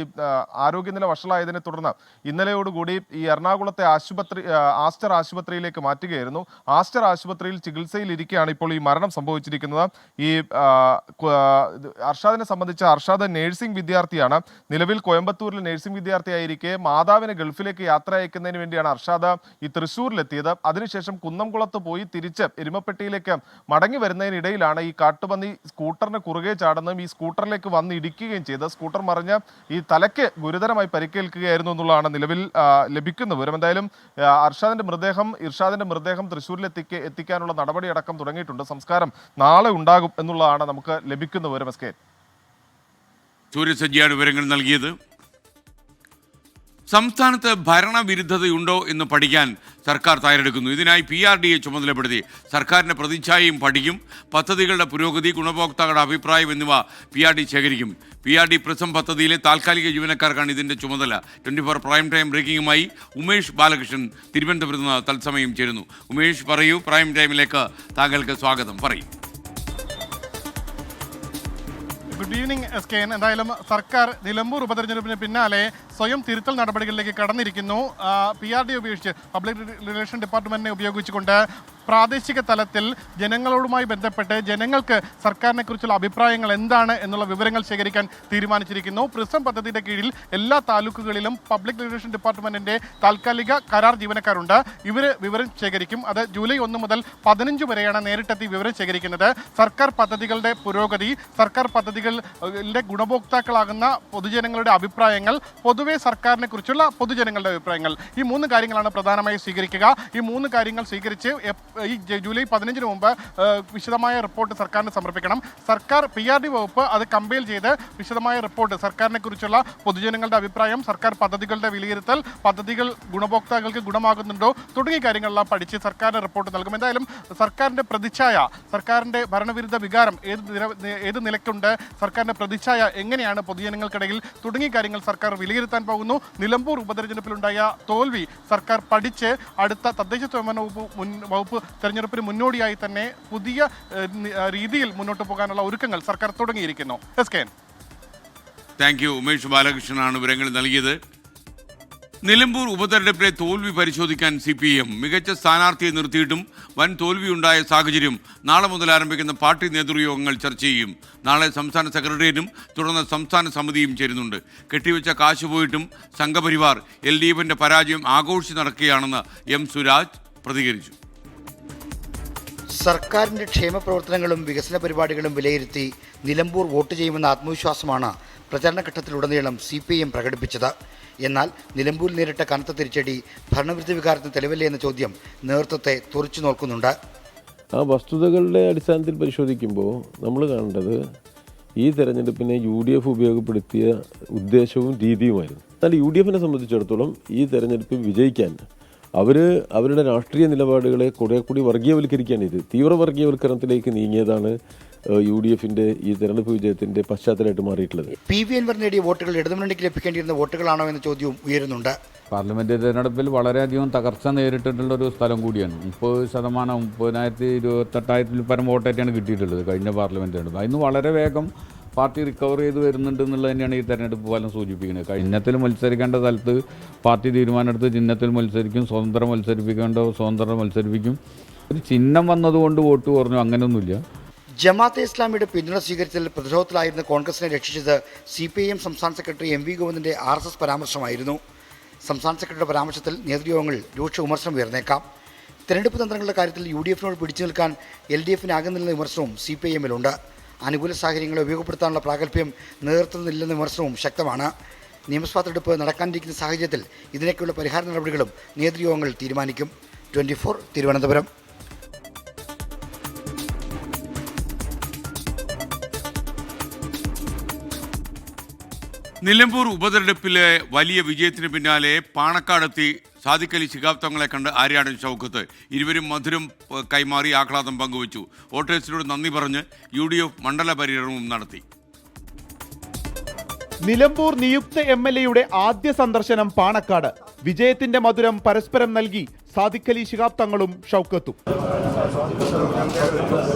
ആരോഗ്യനില വഷളായതിനെ തുടർന്ന് ഇന്നലെയോടുകൂടി ഈ എറണാകുളത്തെ ആസ്റ്റർ ആശുപത്രിയിലേക്ക് മാറ്റുകയായിരുന്നു. ആസ്റ്റർ ആശുപത്രിയിൽ ചികിത്സയിലിരിക്കെയാണ് ഇപ്പോൾ ഈ മരണം സംഭവിച്ചിരിക്കുന്നത്. ഈ അർഷാദിനെ സംബന്ധിച്ച അർഷാദ് നഴ്സിംഗ് വിദ്യാർത്ഥിയാണ്. നിലവിൽ കോയമ്പത്തൂരിൽ നഴ്സിംഗ് വിദ്യാർത്ഥിയായിരിക്കെ മാതാവിനെ ഗൾഫിലേക്ക് യാത്ര അയക്കുന്നതിന് വേണ്ടിയാണ് അർഷാദ് ഈ തൃശ്ശൂരിലെത്തിയത്. അതിനുശേഷം കുന്നംകുളത്ത് പോയി തിരിച്ച് എരുമപ്പെട്ടിയിലേക്ക് മടങ്ങി വരുന്നതിനിടയിലാണ് ഈ കാട്ടുപന്നി സ്കൂട്ടറിന് കുറുകെ ചാടുന്നതും ഈ സ്കൂട്ടറിലേക്ക് വന്ന് ഇടിക്കുകയും ചെയ്തത്. സ്കൂട്ടർ മറിഞ്ഞ് ഈ തലയ്ക്ക് ഗുരുതരമായി പരിക്കേൽക്കുകയായിരുന്നു എന്നുള്ളതാണ് നിലവിൽ ലഭിക്കുന്ന വിവരം. എന്തായാലും ഇർഷാദിന്റെ മൃതദേഹം തൃശ്ശൂരിൽ എത്തിക്കാനുള്ള നടപടിയടക്കം തുടങ്ങിയിട്ടുണ്ട്. സംസ്കാരം നാളെ ഉണ്ടാകും എന്നുള്ളതാണ് നമുക്ക് ലഭിക്കുന്ന വിവരം. സൂര്യ സജ്ജിയാണ് വിവരങ്ങൾ നൽകിയത്. സംസ്ഥാനത്ത് ഭരണവിരുദ്ധതയുണ്ടോ എന്ന് പഠിക്കാൻ സർക്കാർ തയ്യാറെടുക്കുന്നു. ഇതിനായി PRDയെ ചുമതലപ്പെടുത്തി സർക്കാരിൻ്റെ പ്രതിച്ഛായയും പഠിക്കും. പദ്ധതികളുടെ പുരോഗതി, ഗുണഭോക്താക്കളുടെ അഭിപ്രായം എന്നിവ PRD ശേഖരിക്കും. PRD പ്രിസം പദ്ധതിയിലെ താൽക്കാലിക ജീവനക്കാർക്കാണ് ഇതിൻ്റെ ചുമതല. 24 പ്രൈം ടൈം ബ്രേക്കിംഗുമായി ഉമേഷ് ബാലകൃഷ്ണൻ തിരുവനന്തപുരത്ത് നിന്ന് തത്സമയം ചേരുന്നു. ഉമേഷ്, പറയൂ, പ്രൈം ടൈമിലേക്ക് താങ്കൾക്ക് സ്വാഗതം. പറയും. Good evening SKN. എന്തായാലും സർക്കാർ നിലമ്പൂർ ഉപതെരഞ്ഞെടുപ്പിന് പിന്നാലെ സ്വയം തിരുത്തൽ നടപടികളിലേക്ക് കടന്നിരിക്കുന്നു. PRD ഉപയോഗിച്ച് പബ്ലിക് റിലേഷൻ ഡിപ്പാർട്ട്മെന്റിനെ ഉപയോഗിച്ചുകൊണ്ട് പ്രാദേശിക തലത്തിൽ ജനങ്ങളോടുമായി ബന്ധപ്പെട്ട് ജനങ്ങൾക്ക് സർക്കാരിനെ കുറിച്ചുള്ള അഭിപ്രായങ്ങൾ എന്താണ് എന്നുള്ള വിവരങ്ങൾ ശേഖരിക്കാൻ തീരുമാനിച്ചിരിക്കുന്നു. പ്രിസം പദ്ധതിയുടെ കീഴിൽ എല്ലാ താലൂക്കുകളിലും പബ്ലിക് റിലേഷൻ ഡിപ്പാർട്ട്മെന്റിന്റെ താൽക്കാലിക കരാർ ജീവനക്കാരുണ്ട്. ഇവർ വിവരം ശേഖരിക്കും. അത് ജൂലൈ 1 മുതൽ 15 വരെയാണ് നേരിട്ടെത്തി വിവരം ശേഖരിക്കുന്നത്. സർക്കാർ പദ്ധതികളുടെ പുരോഗതി, സർക്കാർ പദ്ധതികളുടെ ഗുണഭോക്താക്കളാകുന്ന പൊതുജനങ്ങളുടെ അഭിപ്രായങ്ങൾ, പൊതുവെ സർക്കാരിനെ കുറിച്ചുള്ള പൊതുജനങ്ങളുടെ അഭിപ്രായങ്ങൾ, ഈ 3 കാര്യങ്ങളാണ് പ്രധാനമായി സ്വീകരിക്കുക. ഈ 3 കാര്യങ്ങൾ സ്വീകരിച്ച് ജൂലൈ 15 മുമ്പ് വിശദമായ റിപ്പോർട്ട് സർക്കാരിന് സമർപ്പിക്കണം. സർക്കാർ PRD വകുപ്പ് അത് കമ്പൈൽ ചെയ്ത് വിശദമായ റിപ്പോർട്ട് സർക്കാരിനെ കുറിച്ചുള്ള പൊതുജനങ്ങളുടെ അഭിപ്രായം, സർക്കാർ പദ്ധതികളുടെ വിലയിരുത്തൽ, പദ്ധതികൾ ഗുണഭോക്താക്കൾക്ക് ഗുണമാകുന്നുണ്ടോ തുടങ്ങിയ കാര്യങ്ങളെല്ലാം പഠിച്ച് സർക്കാരിന് റിപ്പോർട്ട് നൽകും. എന്തായാലും സർക്കാരിൻ്റെ പ്രതിച്ഛായ, സർക്കാരിൻ്റെ ഭരണവിരുദ്ധ വികാരം ഏത് നിലയ്ക്കുണ്ട്, സർക്കാരിൻ്റെ പ്രതിച്ഛായ എങ്ങനെയാണ് പൊതുജനങ്ങൾക്കിടയിൽ തുടങ്ങിയ കാര്യങ്ങൾ സർക്കാർ വിലയിരുത്താൻ പോകുന്നു. നിലമ്പൂർ ഉപതെരഞ്ഞെടുപ്പിലുണ്ടായ തോൽവി സർക്കാർ പഠിച്ച് അടുത്ത തദ്ദേശ സ്വയംഭരണ വകുപ്പ് തെരഞ്ഞെടുപ്പിന് മുന്നോടിയായി തന്നെ പുതിയ രീതിയിൽ മുന്നോട്ട് പോകാനുള്ള ഒരുക്കങ്ങൾ സർക്കാർ തുടങ്ങിയിരിക്കുന്നു. Thank you. ഉമേഷ് ബാലകൃഷ്ണനാണ് വിവരങ്ങൾ നൽകിയത്. നിലമ്പൂർ ഉപതെരഞ്ഞെടുപ്പിലെ തോൽവി പരിശോധിക്കാൻ CPM മികച്ച സ്ഥാനാർത്ഥിയെ നിർത്തിയിട്ടും വൻ തോൽവിയുണ്ടായ സാഹചര്യം നാളെ മുതൽ ആരംഭിക്കുന്ന പാർട്ടി നേതൃയോഗങ്ങൾ ചർച്ച ചെയ്യും. നാളെ സംസ്ഥാന സെക്രട്ടേറിയറ്റും തുടർന്ന് സംസ്ഥാന സമിതിയും ചേരുന്നുണ്ട്. കെട്ടിവെച്ച കാശ് പോയിട്ടും സംഘപരിവാർ LDFിന്റെ പരാജയം ആഘോഷിച്ച് നടക്കുകയാണെന്ന് M. സുരാജ് പ്രതികരിച്ചു. സർക്കാരിൻ്റെ ക്ഷേമ പ്രവർത്തനങ്ങളും വികസന പരിപാടികളും വിലയിരുത്തി നിലമ്പൂർ വോട്ട് ചെയ്യുമെന്ന ആത്മവിശ്വാസമാണ് പ്രചരണഘട്ടത്തിലുടനീളം CPM പ്രകടിപ്പിച്ചത്. എന്നാൽ നിലമ്പൂരിൽ നേരിട്ട കനത്ത തിരിച്ചടി ഭരണവിരുദ്ധ വികാരത്തിന് തെളിവല്ലേ എന്ന ചോദ്യം നേതൃത്വത്തെ തുറച്ചു നോക്കുന്നുണ്ട്. ആ വസ്തുതകളുടെ അടിസ്ഥാനത്തിൽ പരിശോധിക്കുമ്പോൾ നമ്മൾ കാണേണ്ടത് ഈ തെരഞ്ഞെടുപ്പിനെ UDF ഉപയോഗപ്പെടുത്തിയ ഉദ്ദേശവും രീതിയുമായിരുന്നു. എന്നാൽ UDFിനെ സംബന്ധിച്ചിടത്തോളം ഈ തെരഞ്ഞെടുപ്പിൽ വിജയിക്കാൻ അവരുടെ രാഷ്ട്രീയ നിലപാടുകളെ കുറെ കൂടി വർഗീയവൽക്കരിക്കുകയാണ്. ഇത് തീവ്ര വർഗീയവൽക്കരണത്തിലേക്ക് നീങ്ങിയതാണ് UDFിന്റെ ഈ തെരഞ്ഞെടുപ്പ് വിജയത്തിന്റെ പശ്ചാത്തലമായിട്ട് മാറിയിട്ടുള്ളത്. PV Anwar നേടിയ വോട്ടുകൾ ഇടതുമുന്നണിക്ക് ലഭിക്കേണ്ടിയിരുന്ന വോട്ടുകളാണോ എന്ന ചോദ്യവും ഉയരുന്നുണ്ട്. പാർലമെന്റ് തെരഞ്ഞെടുപ്പിൽ വളരെയധികം തകർച്ച നേരിട്ടിട്ടുള്ള ഒരു സ്ഥലം കൂടിയാണ്. 30%, 30,028 പരം വോട്ടായിട്ടാണ് കിട്ടിയിട്ടുള്ളത് കഴിഞ്ഞ പാർലമെന്റ് തെരഞ്ഞെടുപ്പ്. അതിന് വളരെ വേഗം പാർട്ടി റിക്കവർ ചെയ്ത് വരുന്നുണ്ട് എന്നുള്ളത് തന്നെയാണ് ഈ തെരഞ്ഞെടുപ്പ് ഫലം സൂചിപ്പിക്കുന്നത്. ചിഹ്നത്തിൽ മത്സരിക്കേണ്ട സ്ഥലത്ത് പാർട്ടി തീരുമാനമെടുത്ത് ചിഹ്നത്തിൽ മത്സരിക്കും, സ്വതന്ത്രം മത്സരിപ്പിക്കേണ്ട സ്വതന്ത്രം മത്സരിപ്പിക്കും. ഒരു ചിഹ്നം വന്നതുകൊണ്ട് വോട്ട് കുറഞ്ഞു, അങ്ങനെയൊന്നുമില്ല. ജമാഅത്തെ ഇസ്ലാമിയുടെ പിന്തുണ സ്വീകരിച്ചതിൽ പ്രതിരോധത്തിലായിരുന്ന കോൺഗ്രസിനെ രക്ഷിച്ചത് CPIM സംസ്ഥാന സെക്രട്ടറി MV ഗോവിന്ദന്റെ RSS പരാമർശമായിരുന്നു. സംസ്ഥാന സെക്രട്ടറിയുടെ പരാമർശത്തിൽ നേതൃയോഗങ്ങളിൽ രൂക്ഷ വിമർശനം ഉയർന്നേക്കാം. തെരഞ്ഞെടുപ്പ് തന്ത്രങ്ങളുടെ കാര്യത്തിൽ UDFിനോട് പിടിച്ചു നിൽക്കാൻ LDFിനാകുന്നില്ലെന്ന വിമർശനവും CPIMലുണ്ട്. അനുകൂല സാഹചര്യങ്ങളെ ഉപയോഗപ്പെടുത്താനുള്ള പ്രാഗൽഭ്യം നേതൃത്വത്തിനില്ലെന്ന വിമർശനവും ശക്തമാണ്. നിയമസഭാ തെരഞ്ഞെടുപ്പ് നടക്കാനിരിക്കുന്ന സാഹചര്യത്തിൽ ഇതിനൊക്കെയുള്ള പരിഹാര നടപടികളും നേതൃയോഗങ്ങൾ തീരുമാനിക്കും. 24 തിരുവനന്തപുരം. നിലമ്പൂർ ഉപതെരഞ്ഞെടുപ്പിലെ വലിയ വിജയത്തിന് പിന്നാലെ പാണക്കാടെത്തി സാദിഖ് അലി ശിഹാബ് തങ്ങളെ കണ്ട് ആര്യാടൻ ഷൗക്കത്ത്. ഇരുവരും മധുരം കൈമാറി ആഹ്ലാദം പങ്കുവച്ചു. വോട്ടേഴ്സിനോട് നന്ദി പറഞ്ഞ് UDF മണ്ഡല പര്യടനവും നടത്തി. നിലമ്പൂർ നിയുക്ത MLAയുടെ ആദ്യ സന്ദർശനം പാണക്കാട്. വിജയത്തിന്റെ മധുരം പരസ്പരം നൽകി സാദിഖ് അലി ശിഹാബ് തങ്ങളും ഷൗക്കത്തും.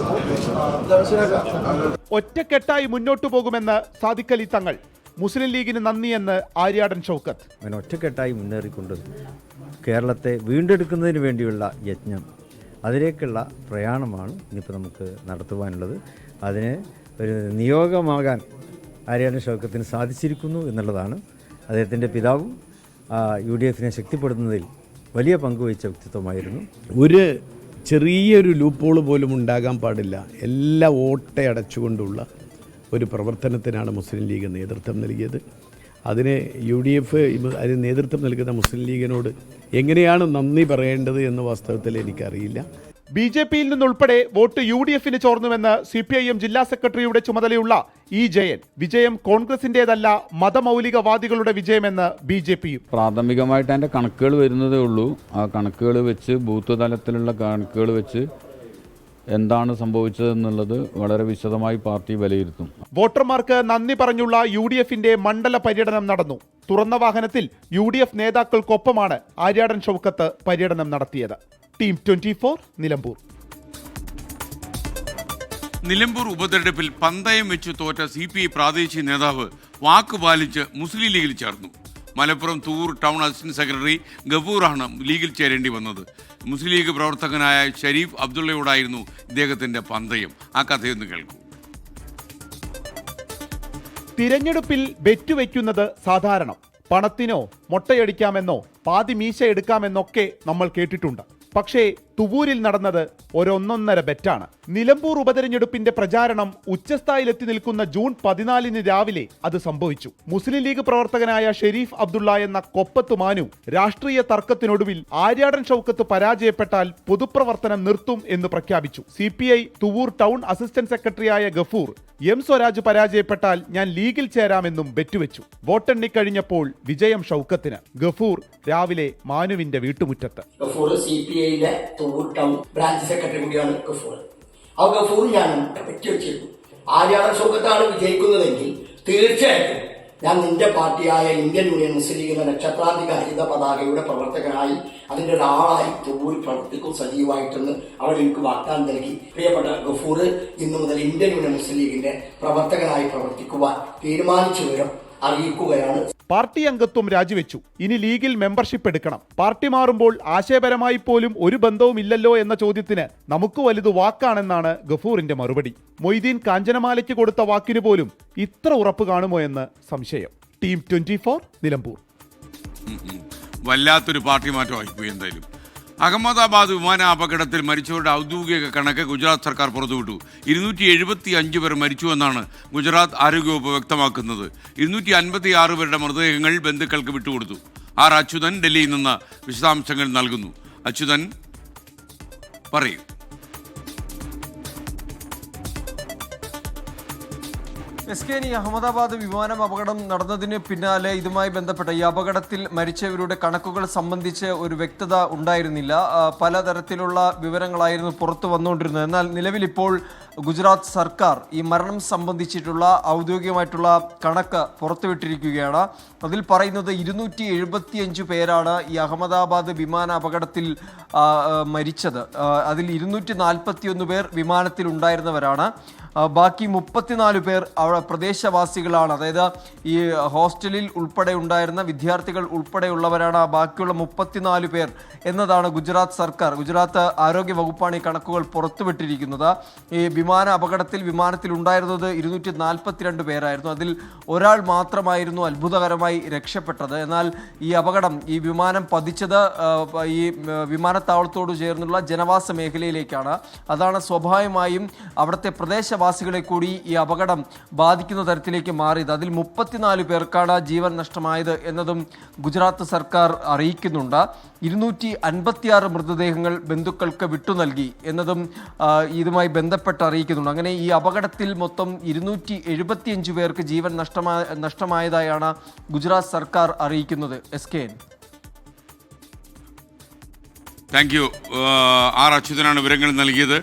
ഒറ്റക്കെട്ടായി മുന്നോട്ടു പോകുമെന്ന് സാദിഖ് അലി തങ്ങൾ. മുസ്ലിം ലീഗിന് നന്ദിയെന്ന് ആര്യാടൻ ഷൗക്കത്ത്. അങ്ങനെ ഒറ്റക്കെട്ടായി മുന്നേറിക്കൊണ്ട് കേരളത്തെ വീണ്ടെടുക്കുന്നതിന് വേണ്ടിയുള്ള യജ്ഞം, അതിലേക്കുള്ള പ്രയാണമാണ് ഇനിയിപ്പോൾ നമുക്ക് നടത്തുവാനുള്ളത്. അതിന് ഒരു നിയോഗമാകാൻ ആര്യാടൻ ഷൗക്കത്തിന് സാധിച്ചിരിക്കുന്നു എന്നുള്ളതാണ്. അദ്ദേഹത്തിൻ്റെ പിതാവും UDFിനെ ശക്തിപ്പെടുത്തുന്നതിൽ വലിയ പങ്കുവഹിച്ച വ്യക്തിത്വമായിരുന്നു. ഒരു ചെറിയൊരു ലൂപ്പോൾ പോലും ഉണ്ടാകാൻ പാടില്ല. എല്ലാ ഓട്ടയടച്ചുകൊണ്ടുള്ള ഒരു പ്രവർത്തനത്തിനാണ് മുസ്ലിം ലീഗ് നേതൃത്വം നൽകിയത്. അതിന് UDF അതിന് നേതൃത്വം നൽകുന്ന മുസ്ലിം ലീഗിനോട് എങ്ങനെയാണ് നന്ദി പറയേണ്ടത് എന്ന് വാസ്തവത്തിൽ എനിക്കറിയില്ല. BJPയിൽ നിന്നുൾപ്പെടെ വോട്ട് UDFിന് ചോർന്നുവെന്ന് CPIM ജില്ലാ സെക്രട്ടറിയുടെ ചുമതലയുള്ള E. ജയൻ. വിജയം കോൺഗ്രസിന്റേതല്ല, മതമൗലികവാദികളുടെ വിജയമെന്ന് BJPയും. പ്രാഥമികമായിട്ട് അതിൻ്റെ കണക്കുകൾ വരുന്നതേ ഉള്ളൂ. ആ കണക്കുകൾ വെച്ച്, ബൂത്ത് തലത്തിലുള്ള കണക്കുകൾ വെച്ച് എന്താണ് സംഭവിച്ചതെന്നുള്ളത് വളരെ വിശദമായി പാർട്ടി വിലയിരുത്തും. വോട്ടർമാർക്ക് നന്ദി പറഞ്ഞുള്ള UDFിന്റെ മണ്ഡല പര്യടനം നടന്നു. തുറന്ന വാഹനത്തിൽ UDF നേതാക്കൾക്കൊപ്പമാണ് ആര്യാടൻ ഷൗക്കത്ത് പര്യടനം നടത്തിയത്. ടീം 24 നിലമ്പൂർ. നിലമ്പൂർ ഉപതെരഞ്ഞെടുപ്പിൽ പന്തയം വെച്ച് തോറ്റ CPI പ്രാദേശിക നേതാവ് വാക്ക് പാലിച്ച് മുസ്ലിം ലീഗിൽ ചേർന്നു. മലപ്പുറം തൂർ ടൗൺ അസിസ്റ്റന്റ് സെക്രട്ടറി ഗഫൂറാണ് ലീഗിൽ ചേരേണ്ടി വന്നത്. മുസ്ലിം ലീഗ് പ്രവർത്തകനായ ഷരീഫ് അബ്ദുള്ളയോടായിരുന്നു ഇദ്ദേഹത്തിന്റെ പന്തയം. ആ കഥയൊന്ന് കേൾക്കൂ. തിരഞ്ഞെടുപ്പിൽ ബെറ്റ് വയ്ക്കുന്നത് സാധാരണം. പണത്തിനോ മൊട്ടയടിക്കാമെന്നോ പാതി മീശ എടുക്കാമെന്നൊക്കെ നമ്മൾ കേട്ടിട്ടുണ്ട്. പക്ഷേ തുവൂരിൽ നടന്നത് ഒരൊന്നൊന്നര ബെറ്റാണ്. നിലമ്പൂർ ഉപതെരഞ്ഞെടുപ്പിന്റെ പ്രചാരണം ഉച്ചസ്ഥായിലെത്തി നിൽക്കുന്ന ജൂൺ 14 രാവിലെ അത് സംഭവിച്ചു. മുസ്ലിം ലീഗ് പ്രവർത്തകനായ ഷെരീഫ് അബ്ദുള്ള എന്ന കൊപ്പത്ത് മാനു രാഷ്ട്രീയ തർക്കത്തിനൊടുവിൽ ആര്യാടൻ ഷൗക്കത്ത് പരാജയപ്പെട്ടാൽ പൊതുപ്രവർത്തനം നിർത്തും എന്ന് പ്രഖ്യാപിച്ചു. CPI തുവൂർ ടൗൺ അസിസ്റ്റന്റ് സെക്രട്ടറിയായ ഗഫൂർ M സ്വരാജ് പരാജയപ്പെട്ടാൽ ഞാൻ ലീഗിൽ ചേരാമെന്നും ബെറ്റുവെച്ചു. വോട്ടെണ്ണി കഴിഞ്ഞപ്പോൾ വിജയം ഷൗക്കത്തിന്. ഗഫൂർ രാവിലെ മാനുവിന്റെ വീട്ടുമുറ്റത്ത്. ഗഫൂർ CPIയിലെ തുവൂർ ടൗൺ ബ്രാഞ്ച് സെക്രട്ടറി കൂടിയാണ് ഗഫൂർ. ആ ഗഫൂർ ഞാനും ബെറ്റുവെച്ചിരുന്നു. ആര്യാടൻ ഷൗക്കത്താണ് വിജയിക്കുന്നതെങ്കിൽ തീർച്ചയായിട്ടും ഞാൻ നിന്റെ പാർട്ടിയായ ഇന്ത്യൻ യൂണിയൻ മുസ്ലിം ലീഗിന്റെ നക്ഷത്രാന്തിക ഹരിത പതാകയുടെ പ്രവർത്തകനായി അതിന്റെ ഒരാളായി തുവൂരിൽ പ്രവർത്തിക്കും സജീവമായിട്ടെന്ന് അവർ എനിക്ക് വാഗ്ദാനം നൽകി. പ്രിയപ്പെട്ട ഗഫൂർ ഇന്നു മുതൽ ഇന്ത്യൻ യൂണിയൻ മുസ്ലിം ലീഗിന്റെ പ്രവർത്തകനായി പ്രവർത്തിക്കുവാൻ തീരുമാനിച്ചു വരും അറിയിക്കുകയാണ്. പാർട്ടി അംഗത്വം രാജിവെച്ചു. ഇനി ലീഗിൽ മെമ്പർഷിപ്പ് എടുക്കണം. പാർട്ടി മാറുമ്പോൾ ആശയപരമായി പോലും ഒരു ബന്ധവും ഇല്ലല്ലോ എന്ന ചോദ്യത്തിന് നമുക്ക് വലുത് വാക്കാണെന്നാണ് ഗഫൂറിന്റെ മറുപടി. മൊയ്തീൻ കാഞ്ചനമാലയ്ക്ക് കൊടുത്ത വാക്കിന് പോലും ഇത്ര ഉറപ്പ് കാണുമോ എന്ന് സംശയം. ടീം 24 നിലമ്പൂർ. വല്ലാത്തൊരു പാർട്ടി മാറ്റമായിപ്പോയി. എന്തായാലും അഹമ്മദാബാദ് വിമാനാപകടത്തിൽ മരിച്ചവരുടെ ഔദ്യോഗിക കണക്ക് ഗുജറാത്ത് സർക്കാർ പുറത്തുവിട്ടു. 275 പേർ മരിച്ചുവെന്നാണ് ഗുജറാത്ത് ആരോഗ്യവകുപ്പ് വ്യക്തമാക്കുന്നത്. 256 പേരുടെ മൃതദേഹങ്ങൾ ബന്ധുക്കൾക്ക് വിട്ടുകൊടുത്തു. ആർ അച്യുതൻ ഡൽഹിയിൽ നിന്ന് വിശദാംശങ്ങൾ നൽകുന്നു. അച്യുതൻ പറയൂ. ഈ അഹമ്മദാബാദ് വിമാനം അപകടം നടന്നതിന് പിന്നാലെ ഇതുമായി ബന്ധപ്പെട്ട ഈ അപകടത്തിൽ മരിച്ചവരുടെ കണക്കുകൾ സംബന്ധിച്ച് ഒരു വ്യക്തത ഉണ്ടായിരുന്നില്ല. പലതരത്തിലുള്ള വിവരങ്ങളായിരുന്നു പുറത്തു വന്നുകൊണ്ടിരുന്നത്. എന്നാൽ നിലവിൽ ഇപ്പോൾ ഗുജറാത്ത് സർക്കാർ ഈ മരണം സംബന്ധിച്ചിട്ടുള്ള ഔദ്യോഗികമായിട്ടുള്ള കണക്ക് പുറത്തുവിട്ടിരിക്കുകയാണ്. അതിൽ പറയുന്നത് 275 പേരാണ് ഈ അഹമ്മദാബാദ് വിമാന അപകടത്തിൽ മരിച്ചത്. അതിൽ 241 പേർ വിമാനത്തിൽ ഉണ്ടായിരുന്നവരാണ്. ബാക്കി 34 പേർ അവിടെ പ്രദേശവാസികളാണ്. അതായത് ഈ ഹോസ്റ്റലിൽ ഉൾപ്പെടെ ഉണ്ടായിരുന്ന വിദ്യാർത്ഥികൾ ഉൾപ്പെടെയുള്ളവരാണ്. ബാക്കിയുള്ള 34 പേർ എന്നതാണ് ഗുജറാത്ത് ആരോഗ്യ വകുപ്പാണ് ഈ കണക്കുകൾ പുറത്തുവിട്ടിരിക്കുന്നത്. ഈ വിമാന അപകടത്തിൽ വിമാനത്തിൽ ഉണ്ടായിരുന്നത് 242 പേരായിരുന്നു. അതിൽ ഒരാൾ മാത്രമായിരുന്നു അത്ഭുതകരമായി രക്ഷപ്പെട്ടത്. എന്നാൽ ഈ അപകടം, ഈ വിമാനം പതിച്ചത് ഈ വിമാനത്താവളത്തോട് ചേർന്നുള്ള ജനവാസ മേഖലയിലേക്കാണ്. അതാണ് സ്വാഭാവികമായും അവിടുത്തെ പ്രദേശവാസികളെ കൂടി ഈ അപകടം ബാധിക്കുന്ന തരത്തിലേക്ക് മാറിയത്. അതിൽ 34 പേർക്കാണ് ജീവൻ നഷ്ടമായത് എന്നതും ഗുജറാത്ത് സർക്കാർ അറിയിക്കുന്നുണ്ട്. 256 മൃതദേഹങ്ങൾ ബന്ധുക്കൾക്ക് വിട്ടു നൽകി എന്നതും ഇതുമായി ബന്ധപ്പെട്ട് അറിയിക്കുന്നുണ്ട്. അങ്ങനെ ഈ അപകടത്തിൽ മൊത്തം 275 പേർക്ക് ജീവൻ നഷ്ടമായതായാണ് ഗുജറാത്ത് സർക്കാർ അറിയിക്കുന്നത്. SKN. Thank you. ആർ അച്യുതനാണ് വിവരങ്ങൾ നൽകിയത്.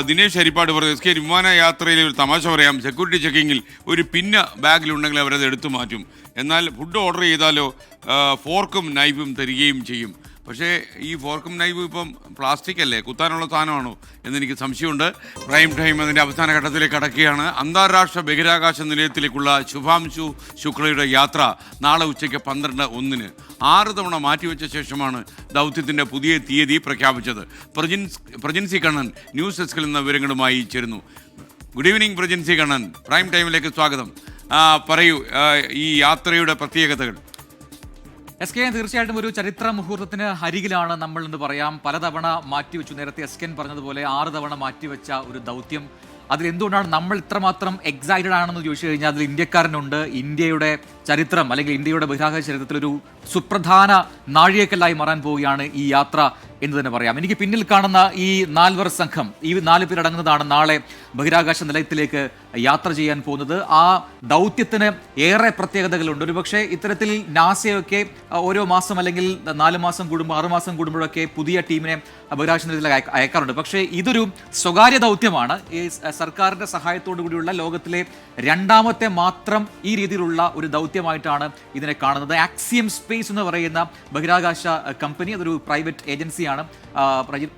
ദിനേശ് ഹരിപ്പാട് പറഞ്ഞു, SKN വിമാനയാത്രയിലെ ഒരു തമാശ പറയാം. സെക്യൂരിറ്റി ചെക്കിങ്ങിൽ ഒരു പിന്ന ബാഗിലുണ്ടെങ്കിൽ അവരത് എടുത്തു മാറ്റും. എന്നാൽ ഫുഡ് ഓർഡർ ചെയ്താലോ ഫോർക്കും നൈഫും തരികയും ചെയ്യും. പക്ഷേ ഈ ഫോർക്കും നൈഫും ഇപ്പം പ്ലാസ്റ്റിക് അല്ലേ, കുത്താനുള്ള സാധനമാണോ എന്നെനിക്ക് സംശയമുണ്ട്. പ്രൈം ടൈം അതിൻ്റെ അവസാന ഘട്ടത്തിലേക്ക് കടക്കുകയാണ്. അന്താരാഷ്ട്ര ബഹിരാകാശ നിലയത്തിലേക്കുള്ള ശുഭാംശു ശുക്ലയുടെ യാത്ര നാളെ ഉച്ചയ്ക്ക് 12:01 6 തവണ മാറ്റിവെച്ച ശേഷമാണ് ദൗത്യത്തിൻ്റെ പുതിയ തീയതി പ്രഖ്യാപിച്ചത്. പ്രജിൻസി കണ്ണൻ ന്യൂസ് ഡെസ്കിൽ നിന്ന് വിവരങ്ങളുമായി ചേരുന്നു. ഗുഡ് ഈവനിങ് പ്രജിൻസി കണ്ണൻ, പ്രൈം ടൈമിലേക്ക് സ്വാഗതം. പറയൂ ഈ യാത്രയുടെ പ്രത്യേകതകൾ. SKN തീർച്ചയായിട്ടും ഒരു ചരിത്ര മുഹൂർത്തത്തിന് അരികിലാണ് നമ്മൾ എന്ന് പറയാം. പലതവണ മാറ്റിവെച്ചു. നേരത്തെ SKN പറഞ്ഞതുപോലെ 6 തവണ മാറ്റിവെച്ച ഒരു ദൗത്യം. അതിലെന്തുകൊണ്ടാണ് നമ്മൾ ഇത്രമാത്രം എക്സൈറ്റഡ് ആണെന്ന് ചോദിച്ചു കഴിഞ്ഞാൽ അതിൽ ഇന്ത്യക്കാരനുണ്ട്. ഇന്ത്യയുടെ ചരിത്രം അല്ലെങ്കിൽ ഇന്ത്യയുടെ ബഹിരാകാശ ചരിത്രത്തിലൊരു സുപ്രധാന നാഴികക്കല്ലായി മാറാൻ പോവുകയാണ് ഈ യാത്ര എന്ന് തന്നെ പറയാം. എനിക്ക് പിന്നിൽ കാണുന്ന ഈ 4 സംഘം, ഈ 4 പേരടങ്ങുന്നതാണ് നാളെ ബഹിരാകാശ നിലയത്തിലേക്ക് യാത്ര ചെയ്യാൻ പോകുന്നത്. ആ ദൗത്യത്തിന് ഏറെ പ്രത്യേകതകളുണ്ട്. ഒരുപക്ഷെ ഇത്തരത്തിൽ നാസയൊക്കെ ഓരോ മാസം അല്ലെങ്കിൽ 4 മാസം കൂടുമ്പോൾ 6 മാസം കൂടുമ്പോഴൊക്കെ പുതിയ ടീമിനെ ബഹിരാകാശ നിലയത്തിലേക്ക് അയക്കാറുണ്ട്. പക്ഷേ ഇതൊരു സ്വകാര്യ ദൗത്യമാണ്. ഈ സർക്കാരിൻ്റെ സഹായത്തോടു കൂടിയുള്ള ലോകത്തിലെ 2ാമത്തെ മാത്രം ഈ രീതിയിലുള്ള ഒരു ദൗത്യമായിട്ടാണ് ഇതിനെ കാണുന്നത്. ആക്സിയം സ്പേസ് എന്ന് പറയുന്ന ബഹിരാകാശ കമ്പനി, അതൊരു പ്രൈവറ്റ് ഏജൻസിയാണ്,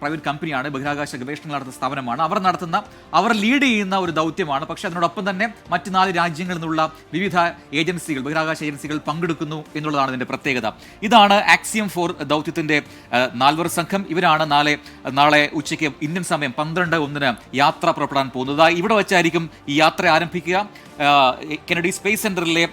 പ്രൈവറ്റ് കമ്പനിയാണ്, ബഹിരാകാശ ഗവേഷണങ്ങൾ നടത്തുന്ന സ്ഥാപനമാണ്. അവർ ലീഡ് ചെയ്യുന്ന ഒരു ദൗത്യമാണ്. പക്ഷെ അതിനോടൊപ്പം തന്നെ മറ്റ് 4 രാജ്യങ്ങളിൽ നിന്നുള്ള വിവിധ ഏജൻസികൾ, ബഹിരാകാശ ഏജൻസികൾ പങ്കെടുക്കുന്നു എന്നുള്ളതാണ് ഇതിന്റെ പ്രത്യേകത. ഇതാണ് ആക്സിയം 4 ദൗത്യത്തിന്റെ 4 സംഘം. ഇവരാണ് നാളെ ഉച്ചയ്ക്ക് ഇന്ത്യൻ സമയം 12:01 യാത്ര പുറപ്പെടാൻ പോകുന്നത്. ഇവിടെ വെച്ചായിരിക്കും ഈ യാത്ര ആരംഭിക്കുക. കെനഡി സ്പേസ് സെന്ററിലെ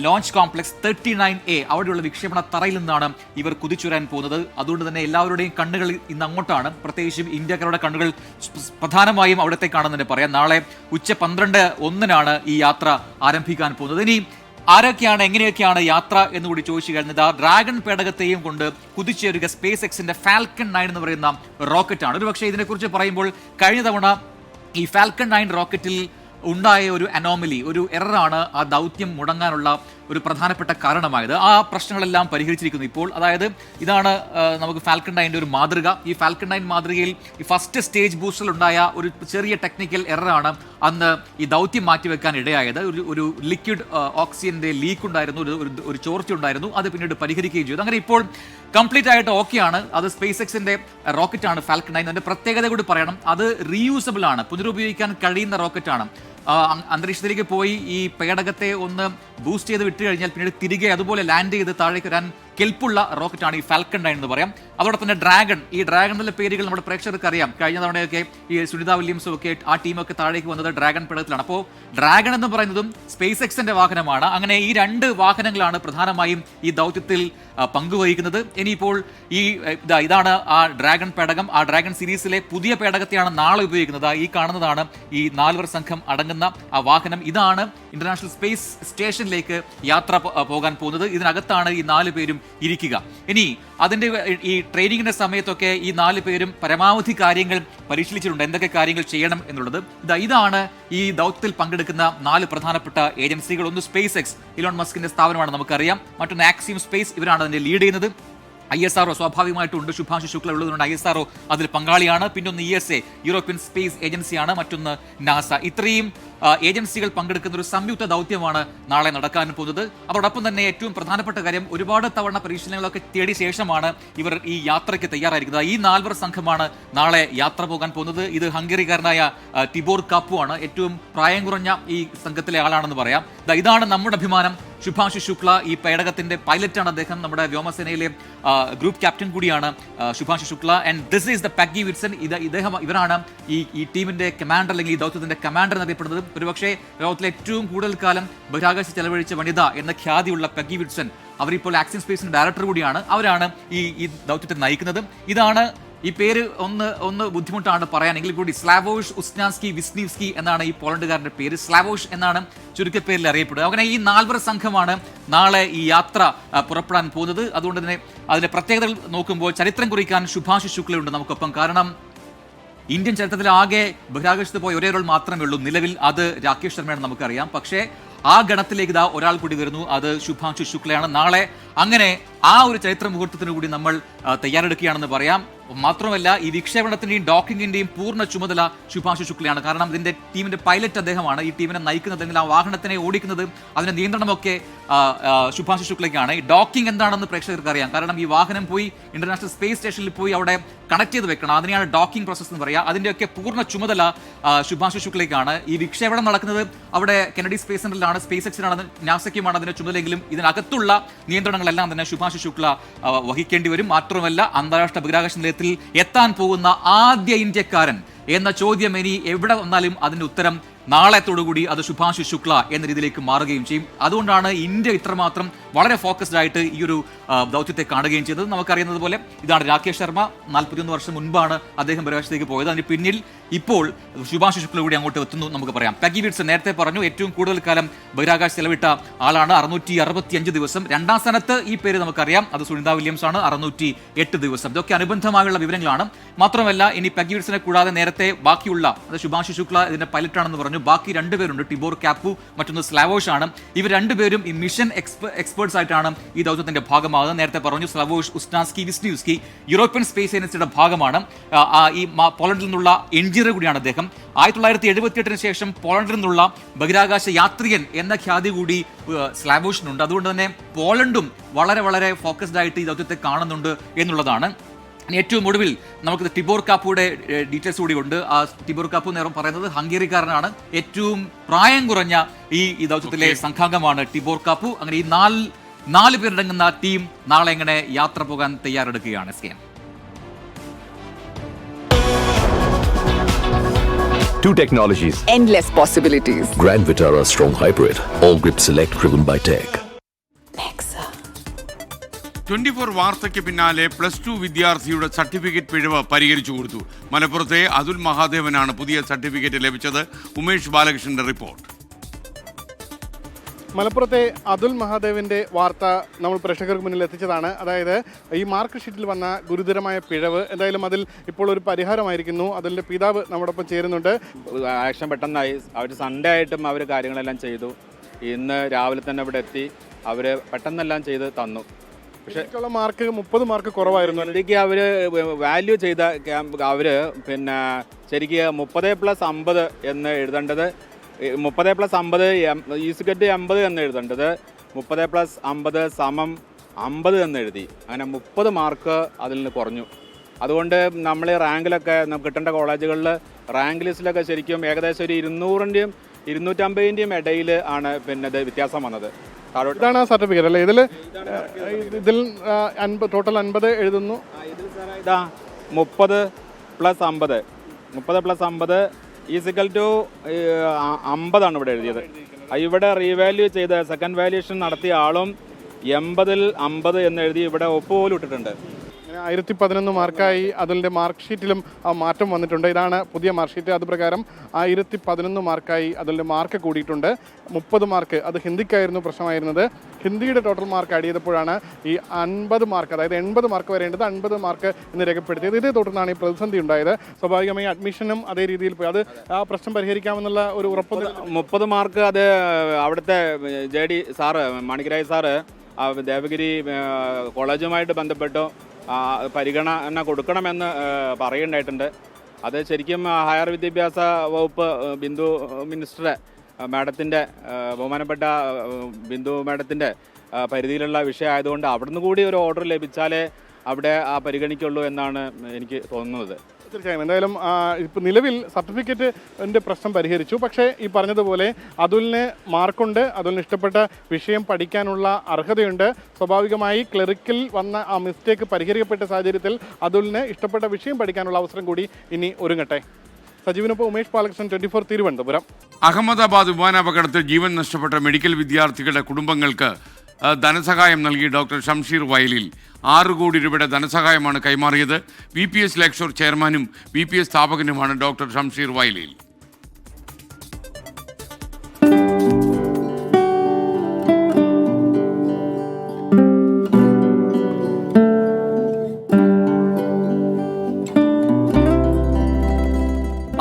ലോഞ്ച് കോംപ്ലക്സ് 39A അവിടെയുള്ള വിക്ഷേപണ തറയിൽ നിന്നാണ് ഇവർ കുതിച്ചുവരാൻ പോകുന്നത്. അതുകൊണ്ട് തന്നെ എല്ലാവരുടെയും കണ്ണുകൾ ഇന്ന് അങ്ങോട്ടാണ്. പ്രത്യേകിച്ചും ഇന്ത്യക്കാരുടെ കണ്ണുകൾ പ്രധാനമായും അവിടത്തേക്കാണെന്ന് തന്നെ പറയാം. നാളെ ഉച്ച 12:01 ഈ യാത്ര ആരംഭിക്കാൻ പോകുന്നത്. ഇനി ആരൊക്കെയാണ്, എങ്ങനെയൊക്കെയാണ് യാത്ര എന്നുകൂടി ചോദിച്ചു കഴിഞ്ഞത്, ഡ്രാഗൺ പേടകത്തെയും കൊണ്ട് കുതിച്ചേരുക സ്പേസ് എക്സിന്റെ ഫാൽക്കൺ 9 എന്ന് പറയുന്ന റോക്കറ്റാണ്. ഒരു പക്ഷേ ഇതിനെക്കുറിച്ച് പറയുമ്പോൾ കഴിഞ്ഞ തവണ ഈ ഫാൽക്കൺ 9 റോക്കറ്റിൽ ഉണ്ടായ ഒരു അനോമലി, ഒരു എററാണ് ആ ദൗത്യം മുടങ്ങാനുള്ള ഒരു പ്രധാനപ്പെട്ട കാരണമായത്. ആ പ്രശ്നങ്ങളെല്ലാം പരിഹരിച്ചിരിക്കുന്നു ഇപ്പോൾ. അതായത് ഇതാണ് നമുക്ക് ഫാൽക്കൺ 9ന്റെ ഒരു മാതൃക. ഈ ഫാൽക്കൺ 9 മാതൃകയിൽ ഈ ഫസ്റ്റ് സ്റ്റേജ് ബൂസ്റ്ററിൽ ഉണ്ടായ ഒരു ചെറിയ ടെക്നിക്കൽ എററാണ് അന്ന് ഈ ദൗത്യം മാറ്റിവെക്കാൻ ഇടയായത്. ഒരു ലിക്വിഡ് ഓക്സിജന്റെ ലീക്ക് ഉണ്ടായിരുന്നു, ഒരു ചോർച്ച ഉണ്ടായിരുന്നു. അത് പിന്നീട് പരിഹരിക്കുകയും ചെയ്തു. അങ്ങനെ ഇപ്പോൾ കംപ്ലീറ്റ് ആയിട്ട് ഓക്കെയാണ്. അത് സ്പേസ് എക്സിന്റെ റോക്കറ്റാണ് ഫാൽക്കൺ 9. അതിന്റെ പ്രത്യേകത കൂടി പറയണം, അത് റീയൂസബിൾ ആണ്, പുനരുപയോഗിക്കാൻ കഴിയുന്ന റോക്കറ്റാണ്. അന്തരീക്ഷത്തിലേക്ക് പോയി ഈ പേടകത്തെ ഒന്ന് ബൂസ്റ്റ് ചെയ്ത് വിട്ടു കഴിഞ്ഞാൽ പിന്നീട് തിരികെ അതുപോലെ ലാൻഡ് ചെയ്ത് താഴേക്ക് വരാൻ കെൽപ്പുള്ള റോക്കറ്റാണ് ഈ ഫാൽക്കൺ 9 എന്ന് പറയാം. അതോടൊപ്പം തന്നെ ഡ്രാഗൺ, ഈ ഡ്രാഗണിലെ പേരുകൾ നമ്മുടെ പ്രേക്ഷകർക്ക് അറിയാം. കഴിഞ്ഞ തവണയൊക്കെ ഈ സുനിത വില്യംസും ഒക്കെ ആ ടീമൊക്കെ താഴേക്ക് വന്നത് ഡ്രാഗൺ പേടകത്തിലാണ്. അപ്പോൾ ഡ്രാഗൺ എന്ന് പറയുന്നതും സ്പേസ് എക്സിന്റെ വാഹനമാണ്. അങ്ങനെ ഈ 2 വാഹനങ്ങളാണ് പ്രധാനമായും ഈ ദൗത്യത്തിൽ പങ്കുവഹിക്കുന്നത്. ഇനിയിപ്പോൾ ഇതാണ് ആ ഡ്രാഗൺ പേടകം. ആ ഡ്രാഗൺ സീരീസിലെ പുതിയ പേടകത്തെയാണ് നാളെ ഉപയോഗിക്കുന്നത്. ഈ കാണുന്നതാണ് ഈ 4 സംഘം അടങ്ങുന്ന ആ വാഹനം. ഇതാണ് ഇന്റർനാഷണൽ സ്പേസ് സ്റ്റേഷനിലേക്ക് യാത്ര പോകാൻ പോകുന്നത്. ഇതിനകത്താണ് ഈ 4 പേരും ഇരിക്കുക. ഇനി അതിന്റെ ഈ ട്രെയിനിങ്ങിന്റെ സമയത്തൊക്കെ ഈ 4 പേരും പരമാവധി കാര്യങ്ങൾ പരിശീലിച്ചിട്ടുണ്ട്, എന്തൊക്കെ കാര്യങ്ങൾ ചെയ്യണം എന്നുള്ളത്. ഇതാണ് ഈ ദൗത്യത്തിൽ പങ്കെടുക്കുന്ന 4 പ്രധാനപ്പെട്ട ഏജൻസികൾ. ഒന്ന് സ്പേസ് എക്സ്, ഇലോൺ മസ്കിന്റെ സ്ഥാപനമാണ്, നമുക്കറിയാം. മറ്റൊന്ന് ആക്സിയം സ്പേസ്, ഇവരാണ് അതിന്റെ ലീഡ് ചെയ്യുന്നത്. ISRO സ്വാഭാവികമായിട്ടുണ്ട്, ശുഭാംശു ശുക്ല ഉള്ളതുകൊണ്ട് ISRO അതിൽ പങ്കാളിയാണ്. പിന്നൊന്ന് ESA, യൂറോപ്യൻ സ്പേസ് ഏജൻസിയാണ്. മറ്റൊന്ന് നാസ. ഇത്രയും ഏജൻസികൾ പങ്കെടുക്കുന്ന ഒരു സംയുക്ത ദൗത്യമാണ് നാളെ നടക്കാൻ പോകുന്നത്. അതോടൊപ്പം തന്നെ ഏറ്റവും പ്രധാനപ്പെട്ട കാര്യം, ഒരുപാട് തവണ പരിശീലനങ്ങളൊക്കെ തേടിയ ശേഷമാണ് ഇവർ ഈ യാത്രയ്ക്ക് തയ്യാറായിരിക്കുന്നത്. ഈ 4 സംഘമാണ് നാളെ യാത്ര പോകാൻ പോകുന്നത്. ഇത് ഹംഗറിക്കാരനായ ടിബോർ കാപ്പു ആണ്, ഏറ്റവും പ്രായം കുറഞ്ഞ ഈ സംഘത്തിലെ ആളാണെന്ന് പറയാം. ഇതാണ് നമ്മുടെ അഭിമാനം, ശുഭാംശു ശുക്ല. ഈ പേടകത്തിന്റെ പൈലറ്റാണ് അദ്ദേഹം, നമ്മുടെ വ്യോമസേനയിലെ ഗ്രൂപ്പ് ക്യാപ്റ്റൻ കൂടിയാണ് Shubhanshu Shukla. And this is the Peggy Whitson. ഇവരാണ് ഈ ടീമിന്റെ കമാൻഡർ, അല്ലെങ്കിൽ ഈ ദൗത്യത്തിന്റെ കമാൻഡർ എന്നറിയപ്പെടുന്നത്. ഒരുപക്ഷെ ലോകത്തിലെ ഏറ്റവും കൂടുതൽ കാലം ബഹിരാകാശ ചെലവഴിച്ച വനിത എന്ന ഖ്യാതിയുള്ള പെഗ്ഗി വിറ്റ്സൺ. അവരിപ്പോൾ ആക്സിയം സ്പേസിന്റെ ഡയറക്ടർ കൂടിയാണ്. അവരാണ് ഈ ദൗത്യത്തെ നയിക്കുന്നത്. ഇതാണ് ഈ പേര് ഒന്ന് ബുദ്ധിമുട്ടാണ് പറയാനെങ്കിൽ കൂടി, സ്ലാവോഷ് ഉസ്നാസ്കി വിസ്നീവ്സ്കി എന്നാണ് ഈ പോളണ്ടുകാരന്റെ പേര്. സ്ലാവോഷ് എന്നാണ് ചുരുക്കപ്പേരിൽ അറിയപ്പെടുക. അങ്ങനെ ഈ 4 സംഘമാണ് നാളെ ഈ യാത്ര പുറപ്പെടാൻ പോകുന്നത്. അതുകൊണ്ട് തന്നെ അതിന്റെ പ്രത്യേകതകൾ നോക്കുമ്പോൾ ചരിത്രം കുറിക്കാൻ ശുഭാംശു ശുക്ലയുണ്ട് നമുക്കൊപ്പം. കാരണം ഇന്ത്യൻ ചരിത്രത്തിൽ ആകെ ബഹിരാകാശത്ത് പോയ ഒരേ ഒരാൾ മാത്രമേ ഉള്ളൂ നിലവിൽ, അത് രാകേഷ് ശർമ്മയാണ് നമുക്കറിയാം. പക്ഷേ ആ ഗണത്തിലേക്ക് ഒരാൾ കൂടി വരുന്നു, അത് ശുഭാംശു ശുക്ലയാണ്. നാളെ അങ്ങനെ ആ ഒരു ചരിത്ര മുഹൂർത്തത്തിന് കൂടി നമ്മൾ തയ്യാറെടുക്കുകയാണെന്ന് പറയാം. മാത്രമല്ല ഈ വിക്ഷേപണത്തിന്റെയും ഡോക്കിങ്ങിന്റെയും പൂർണ്ണ ചുമതല ശുഭാംശു ശുക്ലയാണ്. കാരണം ഇതിന്റെ ടീമിന്റെ പൈലറ്റ് അദ്ദേഹമാണ്, ഈ ടീമിനെ നയിക്കുന്നത്, അല്ലെങ്കിൽ ആ വാഹനത്തിനെ ഓടിക്കുന്നത്, അതിന്റെ നിയന്ത്രണമൊക്കെ ശുഭാംശു ശുക്ലയ്ക്കാണ്. ഈ ഡോക്കിംഗ് എന്താണെന്ന് പ്രേക്ഷകർക്ക് അറിയാം. കാരണം ഈ വാഹനം പോയി ഇന്റർനാഷണൽ സ്പേസ് സ്റ്റേഷനിൽ പോയി അവിടെ കണക്ട് ചെയ്ത് വെക്കണം, അതിനെയാണ് ഡോക്കിംഗ് പ്രോസസ് എന്ന് പറയുക. അതിന്റെയൊക്കെ പൂർണ്ണ ചുമതല ശുഭാംശു ശുക്ലയ്ക്കാണ്. ഈ വിക്ഷേപണം നടക്കുന്നത് അവിടെ കെനഡി സ്പേസ് സെന്ററിലാണ്, സ്പേസ് എക്സിനാണ്, നാസയ്ക്കുമാണ് അതിന്റെ ചുമതലയെങ്കിലും ഇതിനകത്തുള്ള നിയന്ത്രണങ്ങളെല്ലാം തന്നെ ശുഭാംശു ശുക്ല വഹിക്കേണ്ടി വരും. മാത്രമല്ല അന്താരാഷ്ട്ര ബഹിരാകാശ നിലയത്തിൽ എത്താൻ പോകുന്ന ആദ്യ ഇന്ത്യക്കാരൻ എന്ന ചോദ്യം ഇനി എവിടെ വന്നാലും അതിന്റെ ഉത്തരം നാളെത്തോടുകൂടി അത് ശുഭാംശു ശുക്ല എന്ന രീതിയിലേക്ക് മാറുകയും ചെയ്യും. അതുകൊണ്ടാണ് ഇന്ത്യ ഇത്രമാത്രം വളരെ ഫോക്കസ്ഡ് ആയിട്ട് ഈ ഒരു ദൗത്യത്തെ കാണുകയും ചെയ്തത്. നമുക്കറിയുന്നത് പോലെ ഇതാണ് രാകേഷ് ശർമ്മ. 41 വർഷം മുൻപാണ് അദ്ദേഹം ബഹിരാകാശത്തേക്ക് പോയത്. അതിന് പിന്നിൽ ഇപ്പോൾ ശുഭാംശു ശുക്ല കൂടി അങ്ങോട്ട് എത്തുന്നു നമുക്ക് പറയാം. പെഗ്ഗി വിറ്റ്സൺ നേരത്തെ പറഞ്ഞു, ഏറ്റവും കൂടുതൽ കാലം ബഹിരാകാശ ചെലവിട്ട ആളാണ്, 665 ദിവസം. 2ാം സ്ഥാനത്ത് ഈ പേര് നമുക്കറിയാം, അത് സുനിത വില്യംസ് ആണ്, 608 ദിവസം. ഇതൊക്കെ അനുബന്ധമായുള്ള വിവരങ്ങളാണ്. മാത്രമല്ല ഇനി പെഗ്ഗി വിറ്റ്സനെ കൂടാതെ നേരത്തെ ബാക്കിയുള്ള, അത് ശുഭാംശു ശുക്ല ഇതിന്റെ പൈലറ്റാണെന്ന് പറഞ്ഞു, ബാക്കി 2 പേരുണ്ട്, ടിബോർ കാപ്പു, മറ്റൊന്ന് സ്ലാവോഷ് ആണ്. ഇവർ 2 പേരും ഈ മിഷൻ എക്സ്പേർട്സ് ആയിട്ടാണ് ഈ ദൗത്യത്തിന്റെ ഭാഗമാകുന്നത്. നേരത്തെ പറഞ്ഞു സ്ലാവോഷ് ഉസ്നാസ്കി വിസ്നിവ്സ്കി യൂറോപ്യൻ സ്പേസ് ഏജൻസിയുടെ ഭാഗമാണ്. ഈ പോളണ്ടിൽ നിന്നുള്ള എഞ്ചിനീയർ കൂടിയാണ് അദ്ദേഹം. 1978 ശേഷം പോളണ്ടിൽ നിന്നുള്ള ബഹിരാകാശ യാത്രികൻ എന്ന ഖ്യാതി കൂടി സ്ലാവോഷിനുണ്ട്. അതുകൊണ്ട് തന്നെ പോളണ്ടും വളരെ വളരെ ഫോക്കസ്ഡ് ആയിട്ട് ഈ ദൗത്യത്തെ കാണുന്നുണ്ട് എന്നുള്ളതാണ്. ഏറ്റവും ഒടുവിൽ നമുക്ക് ടിബോർ കാപ്പുയുടെ ഡീറ്റെയിൽസ് കൂടി ഉണ്ട്. ആ ടിബോർ കാപ്പു നേരം പറയുന്നത് ഹംഗേറിക്കാരനാണ്. ഏറ്റവും പ്രായം കുറഞ്ഞ ഈ ദൗത്യത്തിലെ സംഘാംഗമാണ് ടിബോർ കാപ്പു. അങ്ങനെ ഈ നാല് പേരടങ്ങുന്ന ടീം നാളെ എങ്ങനെ യാത്ര പോകാൻ തയ്യാറെടുക്കുകയാണ്. Two technologies. Endless possibilities. Grand Vitara Strong Hybrid. All grip select driven by tech. 24 വാർത്തയ്ക്ക് പിന്നാലെ +2 വിദ്യാർത്ഥിയുടെ സർട്ടിഫിക്കറ്റ് പിഴവ് പരിഹരിച്ചു കൊടുത്തു. മലപ്പുറത്തെ അതുൽ മഹാദേവനാണ് പുതിയ സർട്ടിഫിക്കറ്റ് ലഭിച്ചത്. ഉമേഷ് ബാലകൃഷ്ണന്റെ റിപ്പോർട്ട്. മലപ്പുറത്തെ അതുൽ മഹാദേവിൻ്റെ വാർത്ത നമ്മൾ പ്രേക്ഷകർക്ക് മുന്നിൽ എത്തിച്ചതാണ്. അതായത് ഈ മാർക്ക് ഷീറ്റിൽ വന്ന ഗുരുതരമായ പിഴവ്, എന്തായാലും അതിൽ ഇപ്പോൾ ഒരു പരിഹാരമായിരിക്കുന്നു. അതിൻ്റെ പിതാവ് നമ്മോടൊപ്പം ചേരുന്നുണ്ട്. ആക്ഷൻ പെട്ടെന്നായി. അവർ സൺഡേ ആയിട്ടും അവർ കാര്യങ്ങളെല്ലാം ചെയ്തു. ഇന്ന് രാവിലെ തന്നെ ഇവിടെ എത്തി അവർ പെട്ടെന്നെല്ലാം ചെയ്ത് തന്നു. പക്ഷേ മാർക്ക് 30 മാർക്ക് കുറവായിരുന്നു. ശരിക്കും അവർ വാല്യൂ ചെയ്ത അവർ പിന്നെ ശരിക്കും 30+50 എന്ന് എഴുതേണ്ടത് 30+50 ഈസ്കറ്റ് 80 എന്ന് എഴുതേണ്ടത് 30+50 = 50 എന്ന് എഴുതി. അങ്ങനെ 30 മാർക്ക് അതിൽ നിന്ന് കുറഞ്ഞു. അതുകൊണ്ട് നമ്മൾ റാങ്കിലൊക്കെ നമുക്ക് കിട്ടേണ്ട കോളേജുകളിൽ റാങ്ക് ലിസ്റ്റിലൊക്കെ ശരിക്കും ഏകദേശം ഒരു 200-ൻ്റെയും 250-ൻ്റെയും ഇടയിൽ ആണ് പിന്നെ ഇത് വ്യത്യാസം വന്നത്. ഇതാണ് സർട്ടിഫിക്കറ്റ് അല്ലേ? ഇതിൽ ടോട്ടൽ 50 എഴുതുന്നു. ഇതാ 30+50 30+50 = 50 ഇവിടെ എഴുതിയത്. ഇവിടെ റീവാല്യൂ ചെയ്ത് സെക്കൻഡ് വാല്യൂഷൻ നടത്തിയ ആളും 80-50 എന്ന് എഴുതി ഇവിടെ ഒപ്പുപോലും ഇട്ടിട്ടുണ്ട്. 1011 മാർക്കായി അതിൻ്റെ മാർക്ക് ഷീറ്റിലും മാറ്റം വന്നിട്ടുണ്ട്. ഇതാണ് പുതിയ മാർക്ക് ഷീറ്റ്. അതുപ്രകാരം 1011 മാർക്കായി അതിൻ്റെ മാർക്ക് കൂടിയിട്ടുണ്ട്. 30 മാർക്ക് അത് ഹിന്ദിക്കായിരുന്നു പ്രശ്നമായിരുന്നത്. ഹിന്ദിയുടെ ടോട്ടൽ മാർക്ക് ആഡ് ചെയ്തപ്പോഴാണ് ഈ 50 മാർക്ക്, അതായത് 80 മാർക്ക് വരേണ്ടത് 50 മാർക്ക് എന്ന് രേഖപ്പെടുത്തിയത്. ഇതേ തുടർന്നാണ് ഈ പ്രതിസന്ധി ഉണ്ടായത്. സ്വാഭാവികമായി അഡ്മിഷനും അതേ രീതിയിൽ പോയി. അത് ആ പ്രശ്നം പരിഹരിക്കാമെന്നുള്ള ഒരു ഉറപ്പ്. 30 മാർക്ക് അത് അവിടുത്തെ JD സാറ് മാണിക്കരാജ് സാറ് ദേവഗിരി കോളേജുമായിട്ട് ബന്ധപ്പെട്ടു പരിഗണന കൊടുക്കണമെന്ന് പറയുണ്ടായിട്ടുണ്ട്. അത് ശരിക്കും ഹയർ വിദ്യാഭ്യാസ വകുപ്പ് ബിന്ദു മിനിസ്റ്ററെ മാഡത്തിൻ്റെ ബഹുമാനപ്പെട്ട ബിന്ദു മാഡത്തിൻ്റെ പരിധിയിലുള്ള വിഷയമായതുകൊണ്ട് അവിടുന്ന് കൂടി ഒരു ഓർഡർ ലഭിച്ചാലേ അവിടെ പരിഗണിക്കുള്ളൂ എന്നാണ് എനിക്ക് തോന്നുന്നത്. തീർച്ചയായും എന്തായാലും ഇപ്പോൾ നിലവിൽ സർട്ടിഫിക്കറ്റിൻ്റെ പ്രശ്നം പരിഹരിച്ചു. പക്ഷേ ഈ പറഞ്ഞതുപോലെ അതുലിന് മാർക്കുണ്ട്, അതുലിന് ഇഷ്ടപ്പെട്ട വിഷയം പഠിക്കാനുള്ള അർഹതയുണ്ട്. സ്വാഭാവികമായി ക്ലറിക്കിൽ വന്ന ആ മിസ്റ്റേക്ക് പരിഹരിക്കപ്പെട്ട സാഹചര്യത്തിൽ അതുലിന് ഇഷ്ടപ്പെട്ട വിഷയം പഠിക്കാനുള്ള അവസരം കൂടി ഇനി ഒരുങ്ങട്ടെ. സജീവിനൊപ്പം ഉമേഷ് ബാലകൃഷ്ണൻ, 24 തിരുവനന്തപുരം. അഹമ്മദാബാദ് വിമാനാപകടത്തിൽ ജീവൻ നഷ്ടപ്പെട്ട മെഡിക്കൽ വിദ്യാർത്ഥികളുടെ കുടുംബങ്ങൾക്ക് ധനസഹായം നൽകി ഡോക്ടർ ഷംഷീർ വയലിൽ 6 കോടി രൂപയുടെ ധനസഹായമാണ് കൈമാറിയത്. VPS ലെക്ചർ ചെയർമാനും VPS സ്ഥാപകനുമാണ് ഡോക്ടർ ഷംഷീർ വയലിൽ.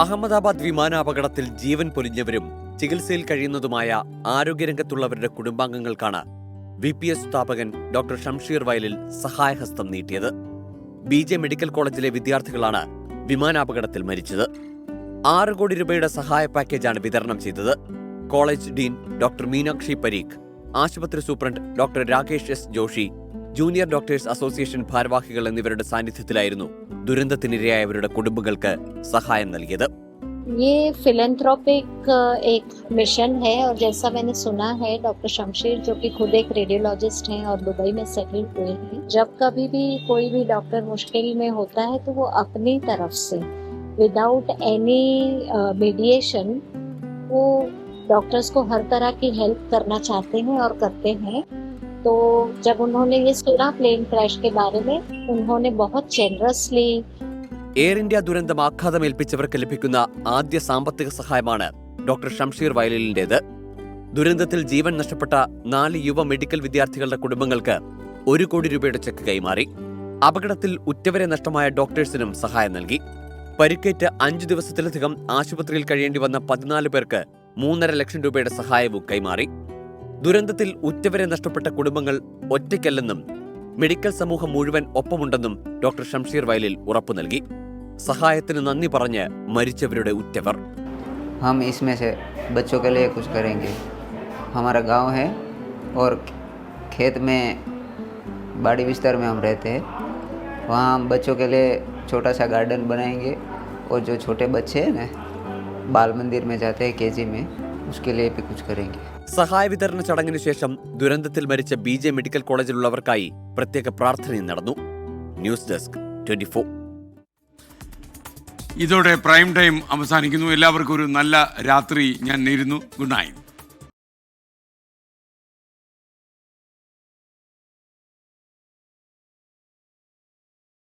അഹമ്മദാബാദ് വിമാനാപകടത്തിൽ ജീവൻ പൊലിഞ്ഞവരും ചികിത്സയിൽ കഴിയുന്നതുമായ ആരോഗ്യരംഗത്തുള്ളവരുടെ കുടുംബാംഗങ്ങൾക്കാണ് VPS സ്ഥാപകൻ ഡോക്ടർ ഷംഷീർ വയലിൽ സഹായഹസ്തം നീട്ടിയത്. BJ മെഡിക്കൽ കോളേജിലെ വിദ്യാർത്ഥികളാണ് വിമാനാപകടത്തിൽ മരിച്ചത്. 6 കോടി രൂപയുടെ സഹായ പാക്കേജാണ് വിതരണം ചെയ്തത്. College dean doctor Meenakshi Parikh, ആശുപത്രി superintendent doctor Rakesh S. Joshi, junior doctors association ഭാരവാഹികൾ എന്നിവരുടെ സാന്നിധ്യത്തിലായിരുന്നു ദുരന്തത്തിനിരയായവരുടെ കുടുംബങ്ങൾക്ക് സഹായം നൽകിയത്. ये फिलैंथ्रोपिक एक मिशन है और जैसा मैंने सुना है डॉक्टर शमशीर जो कि खुद एक रेडियोलॉजिस्ट हैं और दुबई में सेटल हुए हैं, जब कभी भी कोई भी डॉक्टर मुश्किल में होता है तो वो अपनी तरफ से विदाउट एनी मीडिएशन वो डॉक्टर्स को हर तरह की हेल्प करना चाहते हैं और करते हैं. तो जब उन्होंने ये सुना प्लेन क्रैश के बारे में, उन्होंने बहुत जेनरसली എയർ ഇന്ത്യ ദുരന്തം ആഘാതമേൽപ്പിച്ചവർക്ക് ലഭിക്കുന്ന ആദ്യ സാമ്പത്തിക സഹായമാണ് ഡോക്ടർ ഷംഷീർ വയലിലിന്റേത്. ദുരന്തത്തിൽ ജീവൻ നഷ്ടപ്പെട്ട 4 യുവ മെഡിക്കൽ വിദ്യാർത്ഥികളുടെ കുടുംബങ്ങൾക്ക് 1 കോടി രൂപയുടെ ചെക്ക് കൈമാറി. അപകടത്തിൽ ഉറ്റവരെ നഷ്ടമായ ഡോക്ടേഴ്സിനും സഹായം നൽകി. പരിക്കേറ്റ് 5 ദിവസത്തിലധികം ആശുപത്രിയിൽ കഴിയേണ്ടി വന്ന 14 പേർക്ക് 3.5 ലക്ഷം രൂപയുടെ സഹായവും കൈമാറി. ദുരന്തത്തിൽ ഉറ്റവരെ നഷ്ടപ്പെട്ട കുടുംബങ്ങൾ ഒറ്റയ്ക്കല്ലെന്നും മെഡിക്കൽ സമൂഹം മുഴുവൻ ഒപ്പമുണ്ടെന്നും ഡോക്ടർ ഷംഷീർ വയലിൽ ഉറപ്പു നൽകി. സഹായത്തിന് നന്ദി പറഞ്ഞ് മരിച്ചവരുടെ ഉറ്റവർ. हम इसमें से बच्चों के लिए कुछ करेंगे. हमारा गांव है और खेत में बाड़ी विस्तार में हम रहते हैं. वहाँ बच्चों के लिए छोटा सा गार्डन बनाएंगे और जो छोटे बच्चे हैं ना बाल मंदिर में जाते हैं केजी में उसके लिए भी कुछ करेंगे. സഹായ വിതരണ ചടങ്ങിനു ശേഷം ദുരന്തത്തിൽ മരിച്ച BJ മെഡിക്കൽ കോളേജിലുള്ളവർക്കായി പ്രത്യേക പ്രാർത്ഥനയും നടന്നു. News desk 24. ഇതോടെ പ്രൈം ടൈം അവസാനിക്കുന്നു. എല്ലാവർക്കും ഒരു നല്ല രാത്രി ഞാൻ നേരുന്നു. Good night.